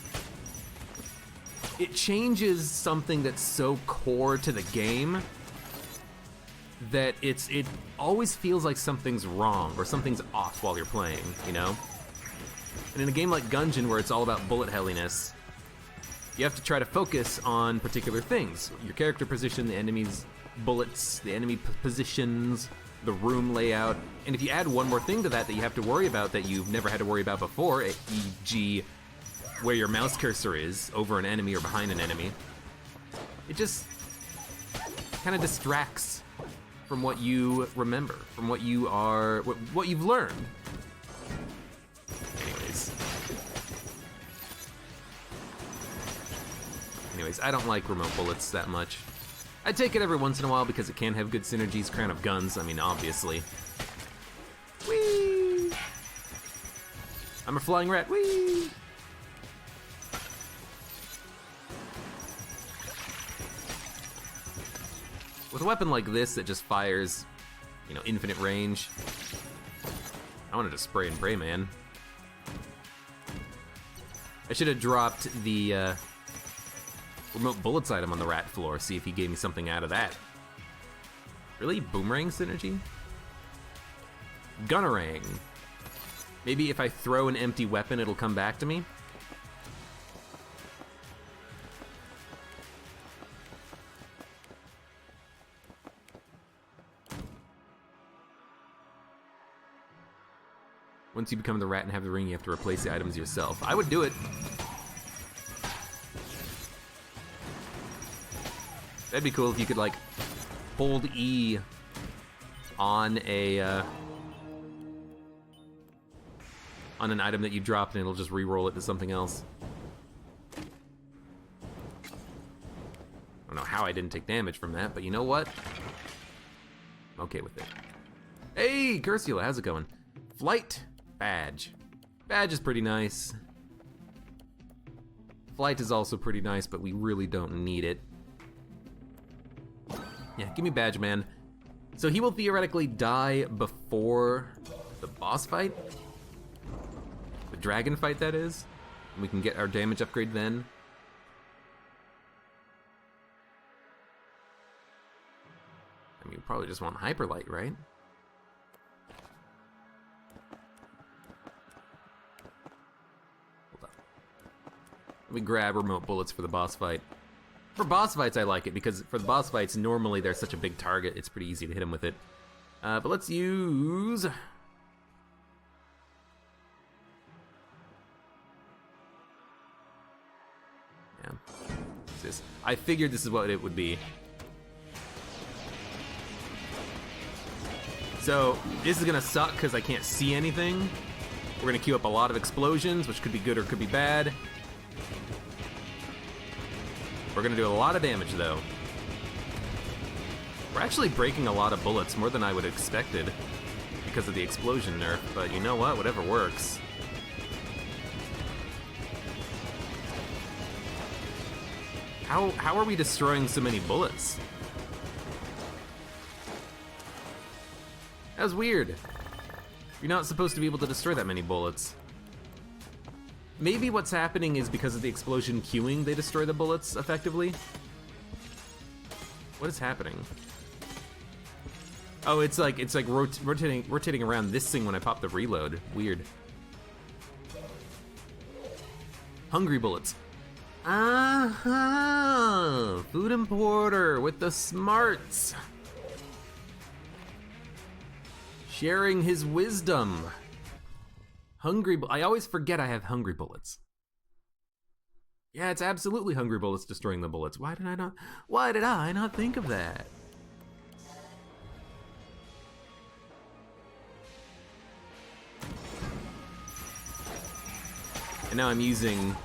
it changes something that's so core to the game that it always feels like something's wrong or something's off while you're playing, you know? And in a game like Gungeon, where it's all about bullet helliness, you have to try to focus on particular things. Your character position, the enemy's bullets, the enemy positions, the room layout, and if you add one more thing to that you have to worry about that you've never had to worry about before, e.g. where your mouse cursor is, over an enemy or behind an enemy, it just kind of distracts from what you remember, from what you've learned. Anyways, I don't like remote bullets that much. I take it every once in a while because it can have good synergies. Crown of Guns, I mean, obviously. Whee! I'm a flying rat, whee! With a weapon like this that just fires, infinite range, I wanted to spray and pray, man. I should have dropped the, remote bullets item on the rat floor, see if he gave me something out of that. Really? Boomerang synergy? Gunnerang. Maybe if I throw an empty weapon, it'll come back to me? Once you become the rat and have the ring, you have to replace the items yourself. I would do it. That'd be cool if you could, like, hold E on an item that you dropped and it'll just re-roll it to something else. I don't know how I didn't take damage from that, but you know what? I'm okay with it. Hey, Cursula, how's it going? Flight badge. Badge is pretty nice. Flight is also pretty nice, but we really don't need it. Yeah, give me badge, man. So he will theoretically die before the boss fight? The dragon fight, that is? And we can get our damage upgrade then. I mean, we probably just want Hyperlight, right? Hold up. Let me grab remote bullets for the boss fight. For boss fights, I like it, because for the boss fights, normally they're such a big target, it's pretty easy to hit him with it. But let's use... Yeah. What's this? I figured this is what it would be. So, this is gonna suck because I can't see anything. We're gonna queue up a lot of explosions, which could be good or could be bad. We're gonna do a lot of damage, though. We're actually breaking a lot of bullets, more than I would have expected, because of the explosion nerf, but you know what? Whatever works. How are we destroying so many bullets? That was weird. You're not supposed to be able to destroy that many bullets. Maybe what's happening is because of the explosion queuing, they destroy the bullets effectively. What is happening? Oh, it's like rotating around this thing when I pop the reload. Weird. Hungry bullets. Food importer with the smarts. Sharing his wisdom. I always forget I have hungry bullets. Yeah, it's absolutely hungry bullets destroying the bullets. Why did I not think of that? And now I'm using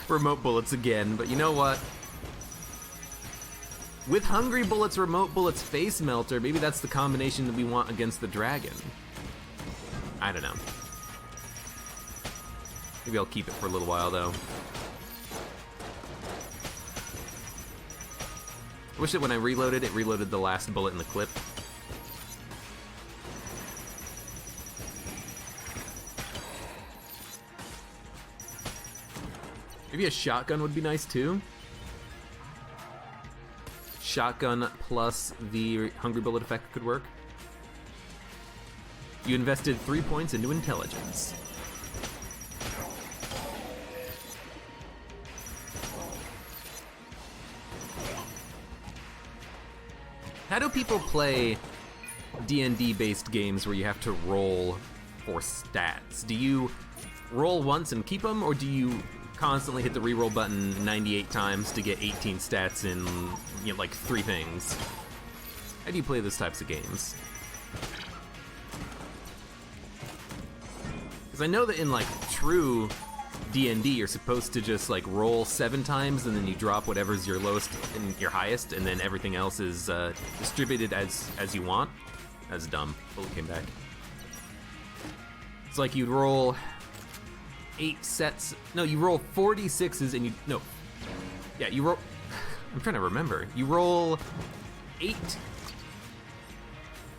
remote bullets again, but you know what? With hungry bullets, remote bullets, face melter, maybe that's the combination that we want against the dragon. I don't know. Maybe I'll keep it for a little while, though. I wish that when I reloaded, it reloaded the last bullet in the clip. Maybe a shotgun would be nice, too. Shotgun plus the hungry bullet effect could work. You invested 3 points into intelligence. How do people play D&D based games where you have to roll for stats? Do you roll once and keep them, or do you constantly hit the reroll button 98 times to get 18 stats in, you know, like 3 things? How do you play those types of games? Because I know that in like true D&D, you're supposed to just like roll 7 times and then you drop whatever's your lowest and your highest, and then everything else is distributed as you want. That's dumb. Bullet came back. It's like you'd roll 8 sets. No, you roll 46s and you roll. I'm trying to remember. You roll 8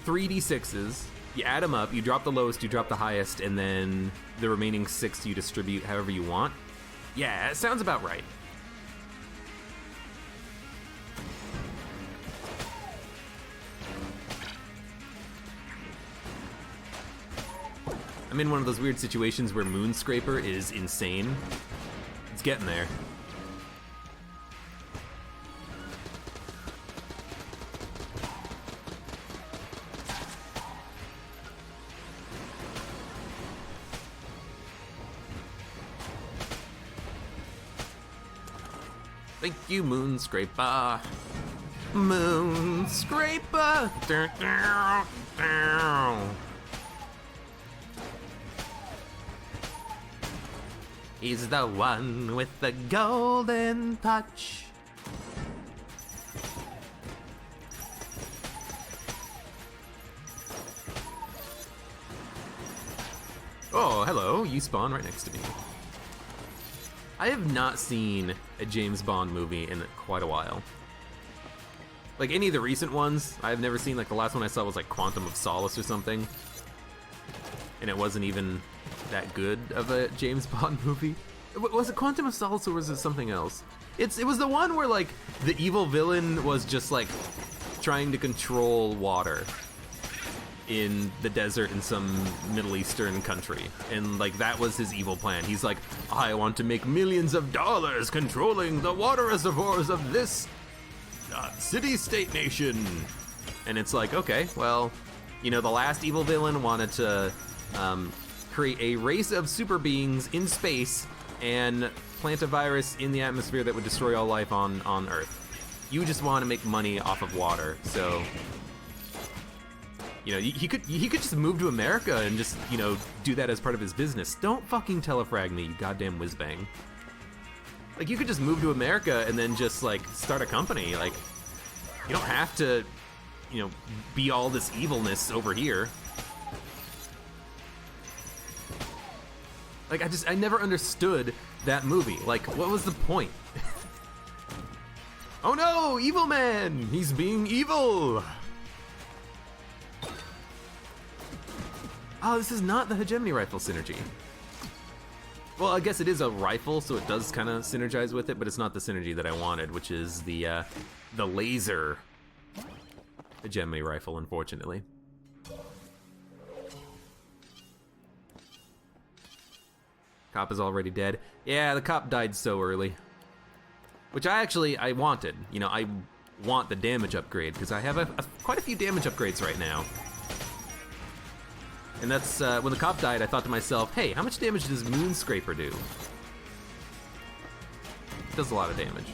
3d6s. You add them up. You drop the lowest. You drop the highest, and then the remaining 6 you distribute however you want. Yeah, it sounds about right. I'm in one of those weird situations where Moonscraper is insane. It's getting there. Thank you, Moonscraper. Moonscraper. Down, down, down. He's the one with the golden touch. Oh, hello. You spawn right next to me. I have not seen a James Bond movie in quite a while. Like any of the recent ones, I've never seen. Like the last one I saw was like Quantum of Solace or something. And it wasn't even that good of a James Bond movie. Was it Quantum of Solace or was it something else? It was the one where like the evil villain was just like trying to control water in the desert in some Middle Eastern country, and like that was his evil plan. He's like, I want to make millions of dollars controlling the water reservoirs of this city-state nation. And it's like, okay, well, you know, the last evil villain wanted to create a race of super beings in space and plant a virus in the atmosphere that would destroy all life on Earth. You just want to make money off of water, so you know, he could just move to America and just, you know, do that as part of his business. Don't fucking telefrag me, you goddamn whizbang. Like, you could just move to America and then just, like, start a company. Like, you don't have to, you know, be all this evilness over here. Like, I never understood that movie. Like, what was the point? Oh no, evil man! He's being evil! Oh, this is not the hegemony rifle synergy. Well, I guess it is a rifle, so it does kind of synergize with it, but it's not the synergy that I wanted, which is the laser hegemony rifle, unfortunately. Cop is already dead. Yeah, the cop died so early. Which I wanted. You know, I want the damage upgrade, because I have quite a few damage upgrades right now. And that's, when the cop died, I thought to myself, hey, how much damage does Moonscraper do? It does a lot of damage.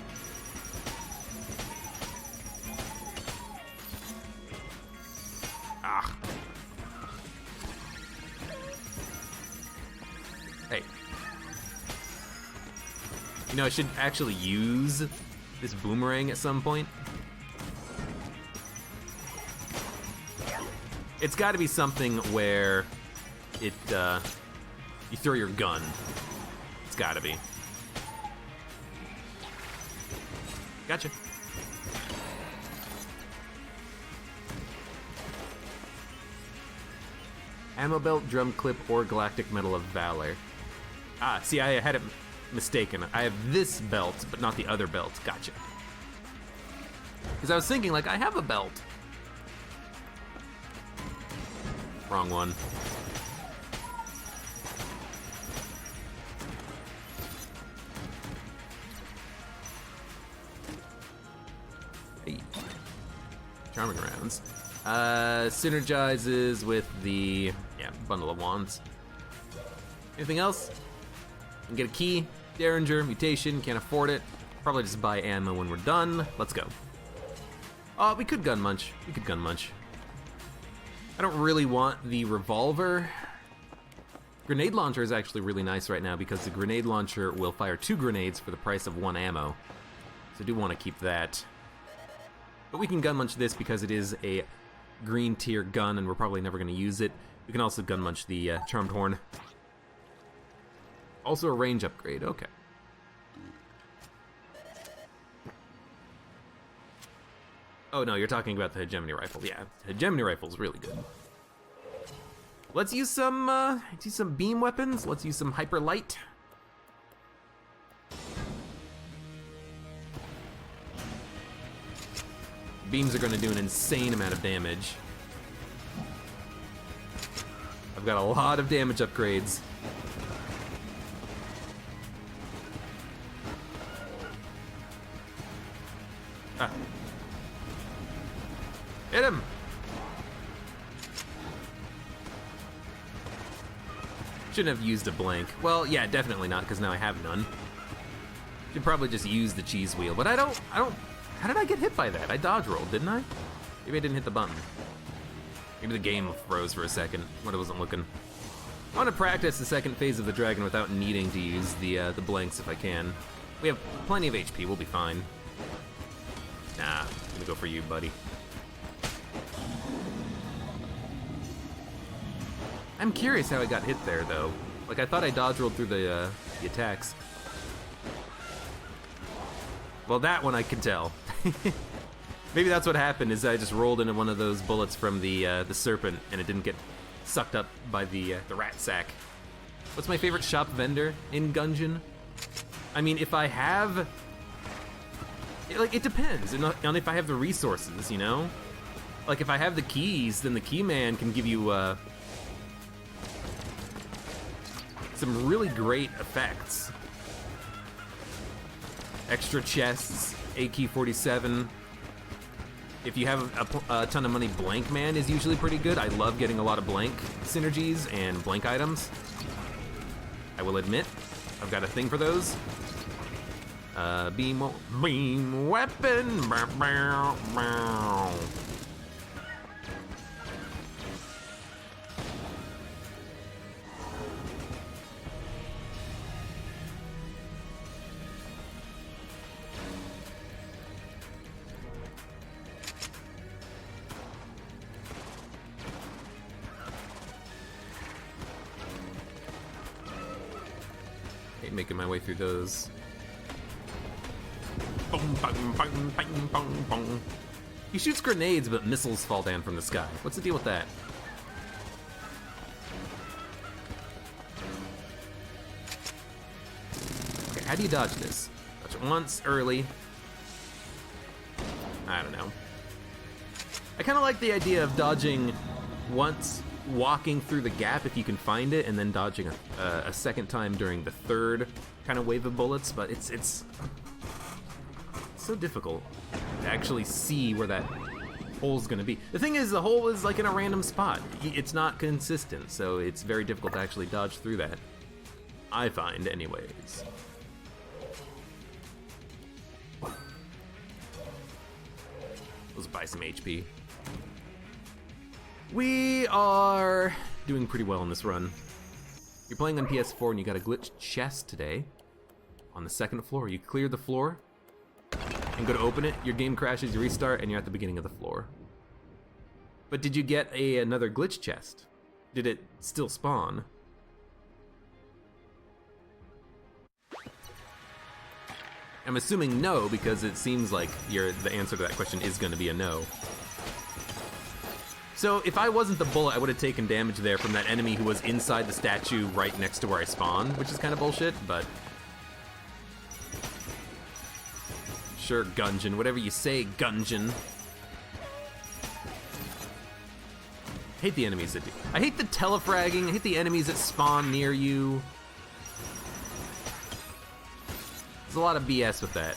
Ah. Hey. You know, I should actually use this boomerang at some point. It's got to be something where it, you throw your gun. It's got to be. Gotcha. Ammo belt, drum clip, or galactic medal of valor. Ah, see, I had it mistaken. I have this belt, but not the other belt. Gotcha. Because I was thinking, like, I have a belt. Wrong one. Hey. Charming rounds. Synergizes with the, bundle of wands. Anything else? Can get a key, Derringer, mutation, can't afford it. Probably just buy ammo when we're done. Let's go. Oh, we could gun munch. We could gun munch. I don't really want the revolver. Grenade launcher is actually really nice right now because the grenade launcher will fire 2 grenades for the price of 1 ammo. So I do want to keep that. But we can gun munch this because it is a green tier gun and we're probably never going to use it. We can also gun munch the Charmed Horn. Also a range upgrade, okay. Oh no, you're talking about the hegemony rifle. Yeah, hegemony rifle is really good. Let's use some beam weapons. Let's use some hyper light. Beams are going to do an insane amount of damage. I've got a lot of damage upgrades. Ah. Hit him! Shouldn't have used a blank. Well, yeah, definitely not, because now I have none. Should probably just use the cheese wheel, but I don't... How did I get hit by that? I dodge rolled, didn't I? Maybe I didn't hit the button. Maybe the game froze for a second when I wasn't looking. I want to practice the second phase of the dragon without needing to use the blanks if I can. We have plenty of HP, we'll be fine. Nah, I'm gonna go for you, buddy. I'm curious how I got hit there, though. Like, I thought I dodge rolled through the attacks. Well, that one I can tell. Maybe that's what happened, is I just rolled into one of those bullets from the serpent, and it didn't get sucked up by the rat sack. What's my favorite shop vendor in Gungeon? I mean, if I have... it depends on if I have the resources, you know? Like, if I have the keys, then the key man can give you, some really great effects. Extra chests, AK-47. If you have a ton of money, Blank Man is usually pretty good. I love getting a lot of blank synergies and blank items. I will admit, I've got a thing for those. Beam weapon. making my way through those. Boom, boom, boom, boom, boom, boom. He shoots grenades, but missiles fall down from the sky. What's the deal with that? Okay, how do you dodge this? Dodge it once, early. I don't know. I kind of like the idea of dodging once, walking through the gap if you can find it, and then dodging a second time during the third kind of wave of bullets, but it's so difficult to actually see where that hole's gonna be. The thing is, the hole is like in a random spot. It's not consistent, so it's very difficult to actually dodge through that. I find, anyways. Let's buy some HP. We are doing pretty well in this run. You're playing on PS4 and you got a glitched chest today. On the second floor, you clear the floor and go to open it, your game crashes, you restart, and you're at the beginning of the floor. But did you get another glitch chest? Did it still spawn? I'm assuming no, because it seems like the answer to that question is going to be a no. So if I wasn't the bullet, I would have taken damage there from that enemy who was inside the statue right next to where I spawned, which is kind of bullshit, but... Sure, Gungeon. Whatever you say, Gungeon. I hate the enemies that do... I hate the telefragging. I hate the enemies that spawn near you. There's a lot of BS with that.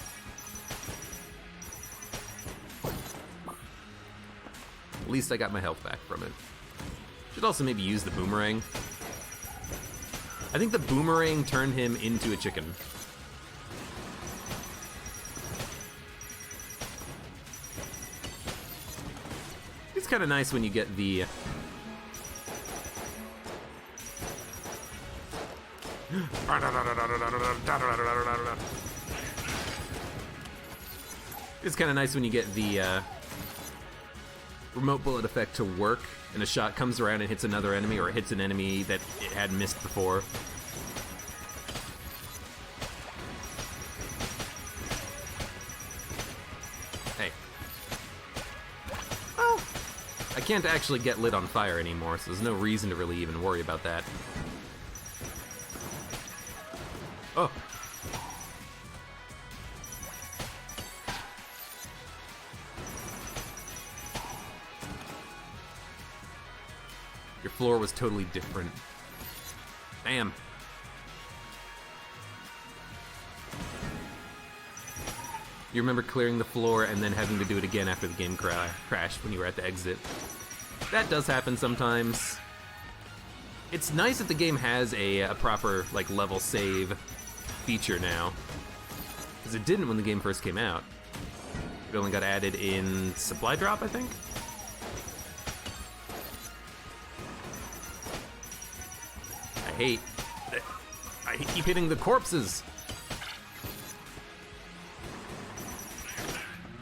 At least I got my health back from it. Should also maybe use the boomerang. I think the boomerang turned him into a chicken. It's kind of nice when you get the... It's kind of nice when you get the remote bullet effect to work, and a shot comes around and hits another enemy, or it hits an enemy that it had missed before. Hey. Well, I can't actually get lit on fire anymore, so there's no reason to really even worry about that. Oh. Your floor was totally different. Damn. You remember clearing the floor and then having to do it again after the game crashed when you were at the exit. That does happen sometimes. It's nice that the game has a proper like level save feature now, because it didn't when the game first came out. It only got added in Supply Drop, I think. I keep hitting the corpses.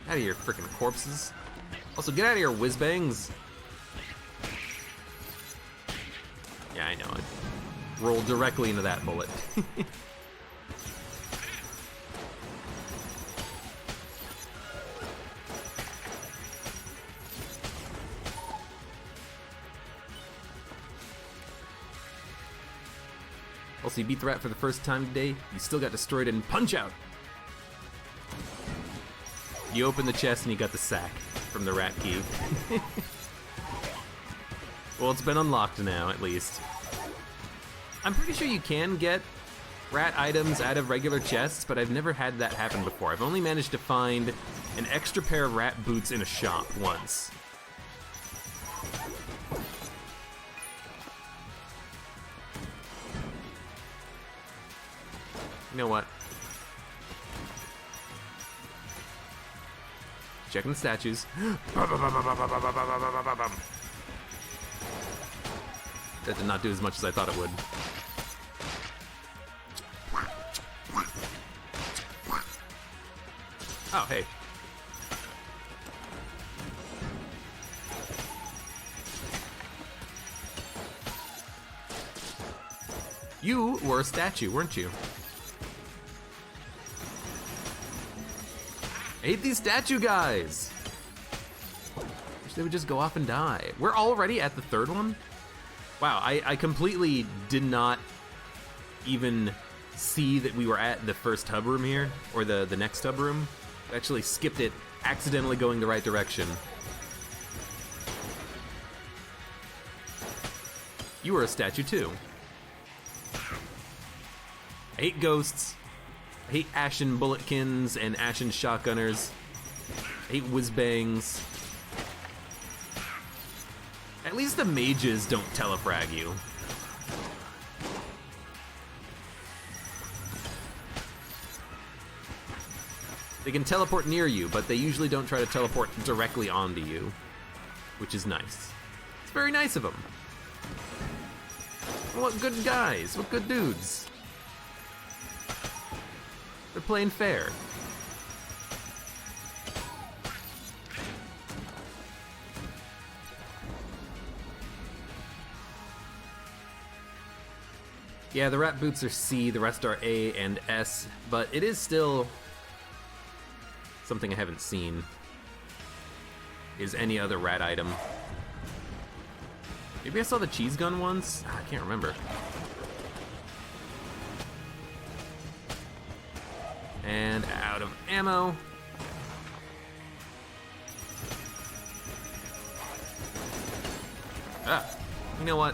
Out of here, freaking corpses. Also, get out of here, whiz-bangs. Yeah, I know. I rolled directly into that bullet. Also, you beat the rat for the first time today. You still got destroyed in Punch-Out! You open the chest and you got the sack from the rat key. Well, it's been unlocked now, at least. I'm pretty sure you can get rat items out of regular chests, but I've never had that happen before. I've only managed to find an extra pair of rat boots in a shop once. You know what? Checking the statues. That did not do as much as I thought it would. Oh, hey. You were a statue, weren't you? I hate these statue guys. Wish they would just go off and die. We're already at the third one? Wow, I completely did not even see that we were at the first hub room here, or the next hub room. I actually skipped it, accidentally going the right direction. You were a statue too. I hate ghosts. I hate ashen bulletkins and ashen shotgunners. I hate whiz-bangs. At least the mages don't telefrag you. They can teleport near you, but they usually don't try to teleport directly onto you, which is nice. It's very nice of them. What good guys, what good dudes. They're playing fair. Yeah, the rat boots are C, the rest are A and S, but it is still something I haven't seen. Is any other rat item. Maybe I saw the cheese gun once? I can't remember. And out of ammo. Ah, you know what?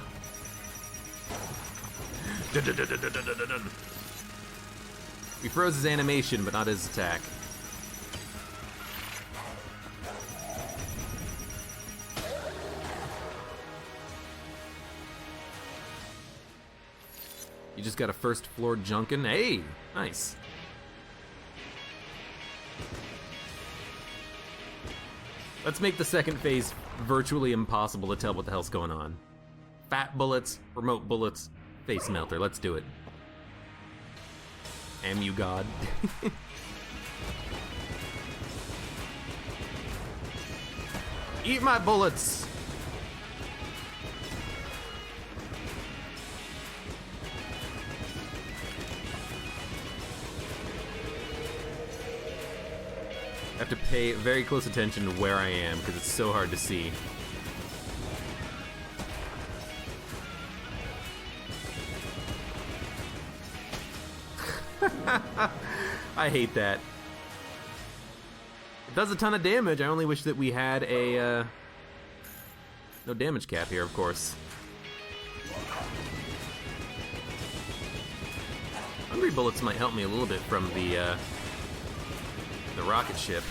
We froze his animation, but not his attack. You just got a first floor Junkin. Hey, nice. Let's make the second phase virtually impossible to tell what the hell's going on. Fat bullets, remote bullets, face melter. Let's do it. Am you God? Eat my bullets! I have to pay very close attention to where I am because it's so hard to see. I hate that. It does a ton of damage. I only wish that we had a no damage cap here, of course. Hungry bullets might help me a little bit from the rocket ship.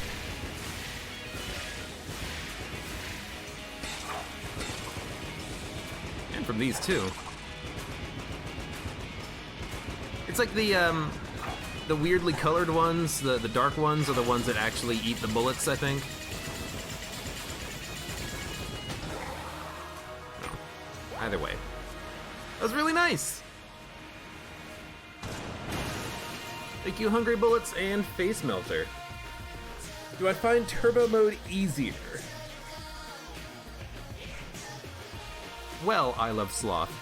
And from these too. It's like the weirdly colored ones, the dark ones are the ones that actually eat the bullets, I think. No. Either way. That was really nice! Thank you, Hungry Bullets and Face Melter. Do I find turbo mode easier? Well, I love Sloth.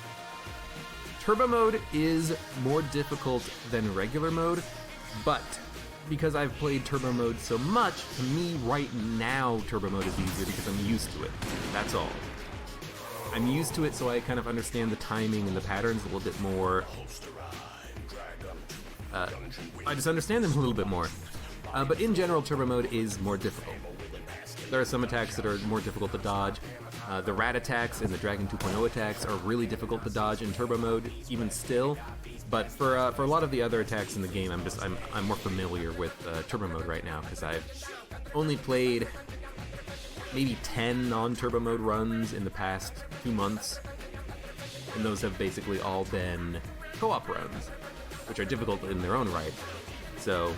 Turbo mode is more difficult than regular mode, but because I've played turbo mode so much, to me right now turbo mode is easier because I'm used to it. That's all. I'm used to it, so I kind of understand the timing and the patterns a little bit more. I just understand them a little bit more. But in general, turbo mode is more difficult. There are some attacks that are more difficult to dodge. The rat attacks and the Dragon 2.0 attacks are really difficult to dodge in turbo mode, even still. But for a lot of the other attacks in the game, I'm more familiar with turbo mode right now because I've only played maybe 10 non-turbo mode runs in the past 2 months, and those have basically all been co-op runs, which are difficult in their own right. So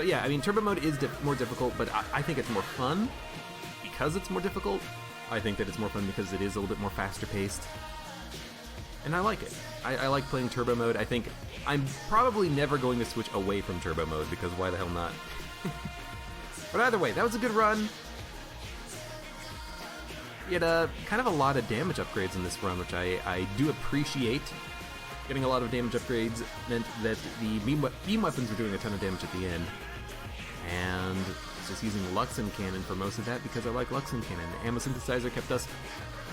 yeah, I mean, turbo mode is more difficult, but I think it's more fun because it's more difficult. I think that it's more fun because it is a little bit more faster paced, and I like it. I like playing turbo mode. I think I'm probably never going to switch away from turbo mode because why the hell not? But either way, that was a good run. We had kind of a lot of damage upgrades in this run, which I do appreciate. Getting a lot of damage upgrades meant that the beam weapons were doing a ton of damage at the end. and just using Luxon Cannon for most of that because I like Luxon Cannon. The ammo synthesizer kept us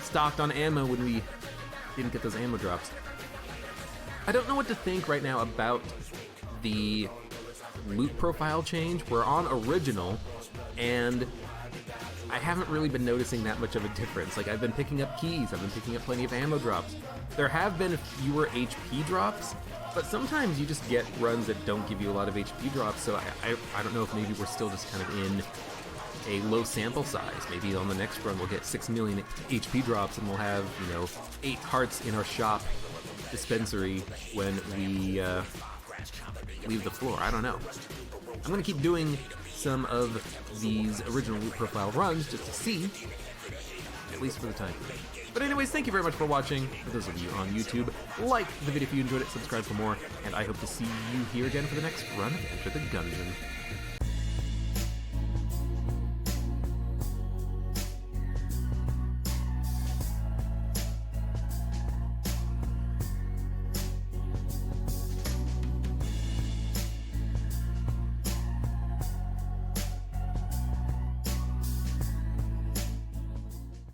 stocked on ammo when we didn't get those ammo drops. I don't know what to think right now about the loot profile change. We're on original, and I haven't really been noticing that much of a difference. Like, I've been picking up keys, I've been picking up plenty of ammo drops. There have been fewer HP drops, but sometimes you just get runs that don't give you a lot of HP drops, so I don't know if maybe we're still just kind of in a low sample size. Maybe on the next run we'll get 6 million HP drops and we'll have, 8 hearts in our shop dispensary when we leave the floor. I don't know. I'm gonna keep doing some of these original loot profile runs just to see, at least for the time being. But anyways, thank you very much for watching. For those of you on YouTube, like the video if you enjoyed it, subscribe for more, and I hope to see you here again for the next run of Enter the Gungeon.